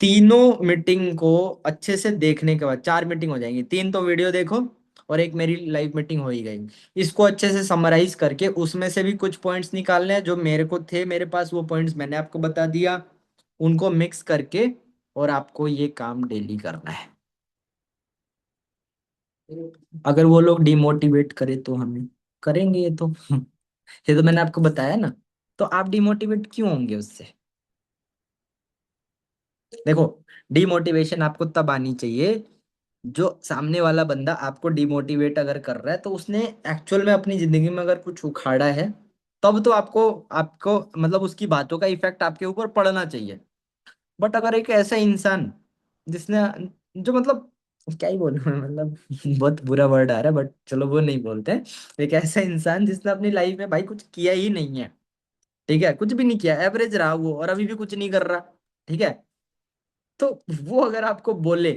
तीनों मीटिंग को अच्छे से देखने के बाद, 4 मीटिंग हो जाएंगी, 3 तो वीडियो देखो और एक मेरी लाइव मीटिंग हो ही गई। इसको अच्छे से समराइज करके उसमें से भी कुछ पॉइंट्स निकालने हैं, जो मेरे को थे मेरे पास, वो पॉइंट्स मैंने आपको बता दिया, उनको मिक्स करके और आपको ये काम डेली करना है। अगर वो लोग डिमोटिवेट करे तो हमें करेंगे ये तो ये तो मैंने आपको बताया ना। तो आप डिमोटिवेट क्यों होंगे उससे? देखो, डिमोटिवेशन आपको तब आनी चाहिए, जो सामने वाला बंदा आपको डिमोटिवेट अगर कर रहा है तो उसने एक्चुअल में अपनी जिंदगी में अगर कुछ उखाड़ा है, तब तो आपको आपको मतलब उसकी बातों का इफेक्ट आपके ऊपर पड़ना चाहिए। बट अगर एक ऐसा इंसान जिसने, जो मतलब क्या ही बोलूं मैं, मतलब बहुत बुरा वर्ड आ रहा है, बट चलो वो नहीं बोलते हैं। एक ऐसा इंसान जिसने अपनी लाइफ में भाई कुछ किया ही नहीं है, ठीक है, कुछ भी नहीं किया, एवरेज रहा वो और अभी भी कुछ नहीं कर रहा, ठीक है, तो वो अगर आपको बोले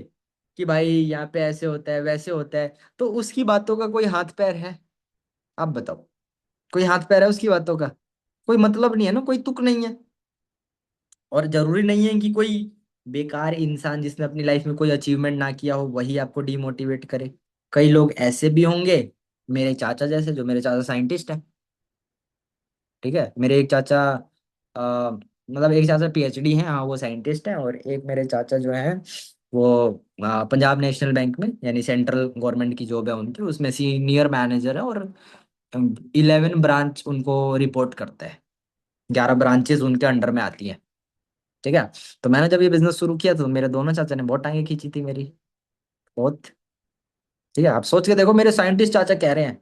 कि भाई यहाँ पे ऐसे होता है वैसे होता है, तो उसकी बातों का कोई हाथ पैर है? आप बताओ, कोई हाथ पैर है उसकी बातों का? कोई मतलब नहीं है ना, कोई तुक नहीं है। और जरूरी नहीं है कि कोई बेकार इंसान जिसने अपनी लाइफ में कोई अचीवमेंट ना किया हो वही आपको डिमोटिवेट करे। कई लोग ऐसे भी होंगे, मेरे चाचा जैसे, जो मेरे चाचा साइंटिस्ट हैं, ठीक है, मेरे एक चाचा मतलब एक चाचा पीएचडी हैं, हाँ वो साइंटिस्ट हैं, और एक मेरे चाचा जो है वो पंजाब नेशनल बैंक में, यानी सेंट्रल गवर्नमेंट की जॉब है उनकी, उसमें सीनियर मैनेजर है, और 11 ब्रांच उनको रिपोर्ट करता है, 11 ब्रांचेस उनके अंडर में आती है। ठीक है। तो मैंने जब ये बिजनेस शुरू किया तो मेरे दोनों चाचा ने बहुत टांगे खींची थी मेरी, बहुत। ठीक है, आप सोच के देखो, मेरे साइंटिस्ट चाचा कह रहे हैं,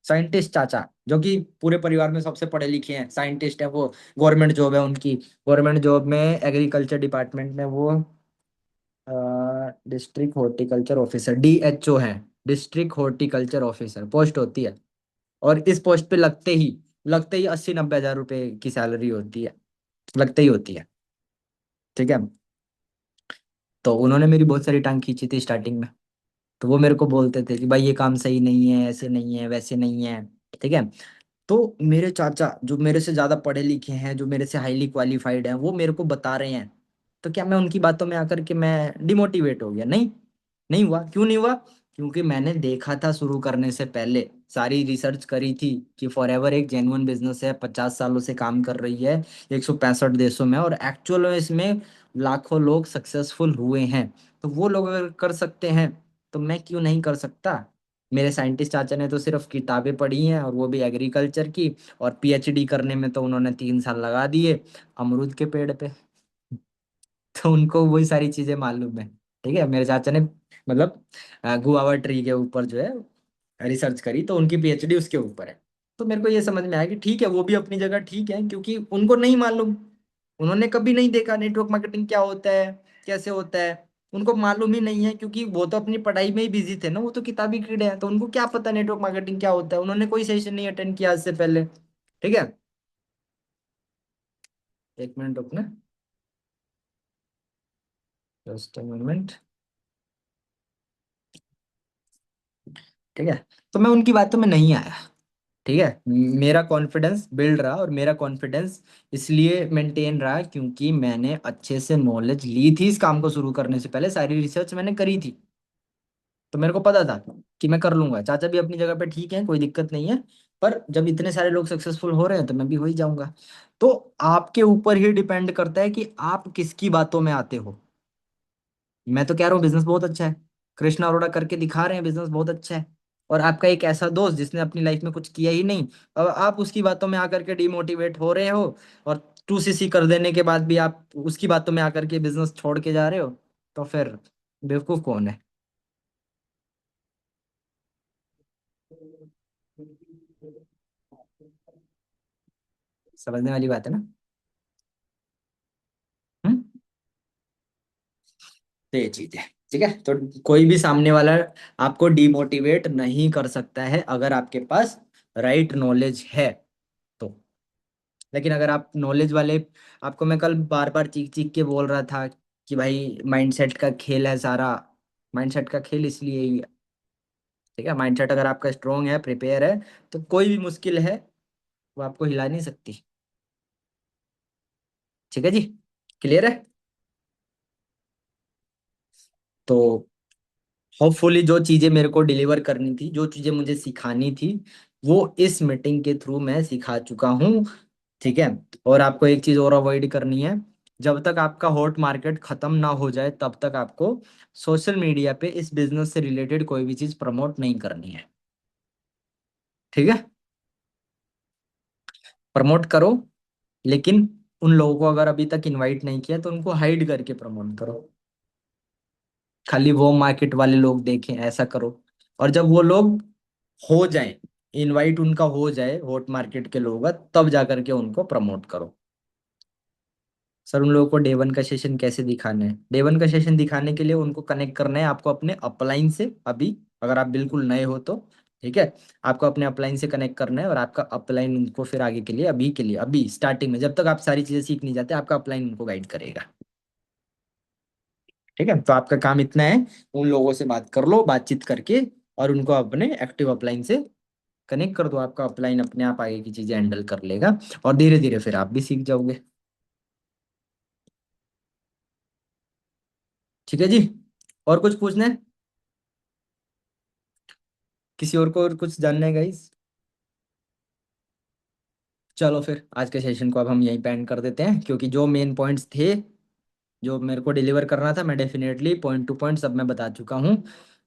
साइंटिस्ट चाचा जो कि पूरे परिवार में सबसे पढ़े लिखे हैं, साइंटिस्ट है वो, गवर्नमेंट जॉब है उनकी, गवर्नमेंट जॉब में एग्रीकल्चर डिपार्टमेंट में वो डिस्ट्रिक्ट हॉर्टिकल्चर ऑफिसर, डीएचओ है, डिस्ट्रिक्ट हॉर्टिकल्चर ऑफिसर पोस्ट होती है। और इस पोस्ट पे लगते ही 80-90 हजार रुपए की सैलरी होती है, लगते ही होती है। ठीक है। तो उन्होंने मेरी बहुत सारी टांग खींची थी स्टार्टिंग में, तो वो मेरे को बोलते थे कि भाई ये काम सही नहीं है, ऐसे नहीं है, वैसे नहीं है। ठीक है। तो मेरे चाचा जो मेरे से ज्यादा पढ़े लिखे हैं, जो मेरे से हाईली क्वालिफाइड हैं, वो मेरे को बता रहे हैं, तो क्या मैं उनकी बातों में आकर के मैं डिमोटिवेट हो गया? नहीं, नहीं हुआ। क्यों नहीं हुआ? क्योंकि मैंने देखा था शुरू करने से पहले, सारी रिसर्च करी थी कि फॉरएवर एक जेन्युइन बिजनेस है, 50 सालों से काम कर रही है 165 देशों में, और एक्चुअल में इसमें लाखों लोग सक्सेसफुल हुए हैं। तो वो लोग अगर कर सकते हैं तो मैं क्यों नहीं कर सकता? मेरे साइंटिस्ट चाचा ने तो सिर्फ किताबें पढ़ी हैं, और वो भी एग्रीकल्चर की, और पीएचडी करने में तो उन्होंने 3 साल लगा दिए अमरूद के पेड़ पे तो उनको वही सारी चीजें मालूम है। ठीक है, मेरे चाचा ने मतलब गुआवा ट्री के ऊपर जो है रिसर्च करी, तो उनकी पीएचडी उसके ऊपर है। तो मेरे को ये समझ में आया कि ठीक है, वो भी अपनी जगह ठीक है, क्योंकि उनको नहीं मालूम, उन्होंने कभी नहीं देखा नेटवर्क मार्केटिंग क्या होता है, कैसे होता है। उनको मालूम ही नहीं है, क्योंकि वो तो अपनी पढ़ाई में ही बिजी थे ना, वो तो किताबी कीड़े हैं, तो उनको क्या पता नेटवर्क मार्केटिंग क्या होता है, उन्होंने कोई सेशन नहीं अटेंड किया आज से पहले। ठीक है, एक मिनट रुकना, जस्ट अ मोमेंट। ठीक है, तो मैं उनकी बातों में नहीं आया। ठीक है, मेरा कॉन्फिडेंस बिल्ड रहा, और मेरा कॉन्फिडेंस इसलिए मेंटेन रहा क्योंकि मैंने अच्छे से नॉलेज ली थी, इस काम को शुरू करने से पहले सारी रिसर्च मैंने करी थी। तो मेरे को पता था कि मैं कर लूंगा। चाचा भी अपनी जगह पे ठीक है, कोई दिक्कत नहीं है, पर जब इतने सारे लोग सक्सेसफुल हो रहे हैं तो मैं भी हो ही जाऊंगा। तो आपके ऊपर ही डिपेंड करता है कि आप किसकी बातों में आते हो। मैं तो कह रहा हूँ बिजनेस बहुत अच्छा है, कृष्णा अरोड़ा करके दिखा रहे हैं बिजनेस बहुत अच्छा है, और आपका एक ऐसा दोस्त जिसने अपनी लाइफ में कुछ किया ही नहीं, अब आप उसकी बातों में आकर के डिमोटिवेट हो रहे हो, और 2cc कर देने के बाद भी आप उसकी बातों में आकर के बिजनेस छोड़ के जा रहे हो, तो फिर बेवकूफ कौन है? समझने वाली बात है ना। हम्म। तो ये चीज है। ठीक है, तो कोई भी सामने वाला आपको डिमोटिवेट नहीं कर सकता है अगर आपके पास राइट नॉलेज है तो। लेकिन अगर आप नॉलेज वाले, आपको मैं कल बार बार चीख चीख के बोल रहा था कि भाई माइंडसेट का खेल है सारा, माइंडसेट का खेल इसलिए ही है। ठीक है, माइंडसेट अगर आपका स्ट्रोंग है, प्रिपेयर है, तो कोई भी मुश्किल है वो आपको हिला नहीं सकती। ठीक है जी, क्लियर है। तो होपफुली जो चीजें मेरे को डिलीवर करनी थी, जो चीजें मुझे सिखानी थी, वो इस मीटिंग के थ्रू मैं सिखा चुका हूँ। ठीक है, और आपको एक चीज और अवॉइड करनी है, जब तक आपका हॉट मार्केट खत्म ना हो जाए तब तक आपको सोशल मीडिया पे इस बिजनेस से रिलेटेड कोई भी चीज प्रमोट नहीं करनी है। ठीक है, प्रमोट करो, लेकिन उन लोगों को अगर अभी तक इनवाइट नहीं किया तो उनको हाइड करके प्रमोट करो, खाली वो मार्केट वाले लोग देखें, ऐसा करो। और जब वो लोग हो जाए, इनवाइट उनका हो जाए हॉट मार्केट के लोग, तब जा करके उनको प्रमोट करो। सर उन लोगों को डे वन का सेशन कैसे दिखाना है? डे वन का सेशन दिखाने के लिए उनको कनेक्ट करना है आपको अपने अपलाइन से अभी, अगर आप बिल्कुल नए हो तो। ठीक है, आपको अपने अपलाइन से कनेक्ट करना है, और आपका अपलाइन उनको फिर आगे के लिए, अभी के लिए, अभी स्टार्टिंग में जब तक आप सारी चीजें सीख नहीं जाते, आपका अपलाइन उनको गाइड करेगा। ठीक है, तो आपका काम इतना है, उन लोगों से बात कर लो, बातचीत करके, और उनको अपने एक्टिव अपलाइन से कनेक्ट कर दो। आपका अपलाइन अपने आप आगे की चीजें हैंडल कर लेगा, और धीरे धीरे फिर आप भी सीख जाओगे। ठीक है जी, और कुछ पूछना है? किसी और को और कुछ जानना है गाइस? चलो फिर आज के सेशन को अब हम यहीं पे एंड कर देते हैं, क्योंकि जो मेन पॉइंट्स थे, जो मेरे को डिलीवर करना था, मैं डेफिनेटली पॉइंट टू पॉइंट सब मैं बता चुका हूँ,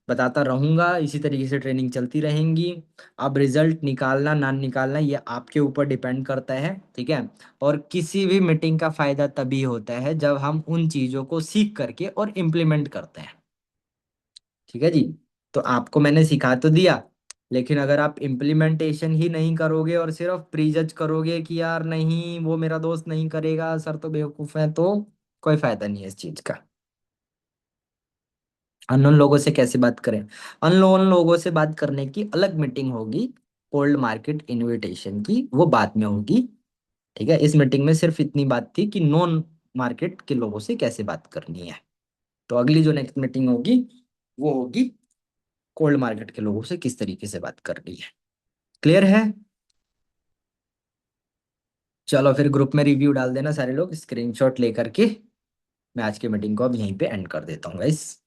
बताता रहूंगा, इसी तरीके से ट्रेनिंग चलती रहेंगी। अब रिजल्ट निकालना ना निकालना ये आपके ऊपर डिपेंड करता है। ठीक है, और किसी भी मीटिंग का फायदा तभी होता है जब हम उन चीज़ों को सीख करके और इम्प्लीमेंट करते हैं। ठीक है जी, तो आपको मैंने सिखा तो दिया, लेकिन अगर आप इम्प्लीमेंटेशन ही नहीं करोगे और सिर्फ प्रीजज करोगे कि यार नहीं वो मेरा दोस्त नहीं करेगा, सर तो बेवकूफ़ है, तो कोई फायदा नहीं है इस चीज़ का। अननोन लोगों से कैसे बात करें? अननोन लोगों से बात करने की अलग मीटिंग होगी, कोल्ड मार्केट इनविटेशन की वो बाद में होगी। ठीक है, इस मीटिंग में सिर्फ इतनी बात थी कि नॉन मार्केट के लोगों से कैसे बात करनी है। तो अगली जो नेक्स्ट मीटिंग होगी वो होगी कोल्ड मार्केट के लोगों से किस तरीके से बात करनी है। क्लियर है? चलो फिर ग्रुप में रिव्यू डाल देना सारे लोग स्क्रीनशॉट लेकर के। मैं आज की मीटिंग को अब यहीं पे एंड कर देता हूँ गाइस।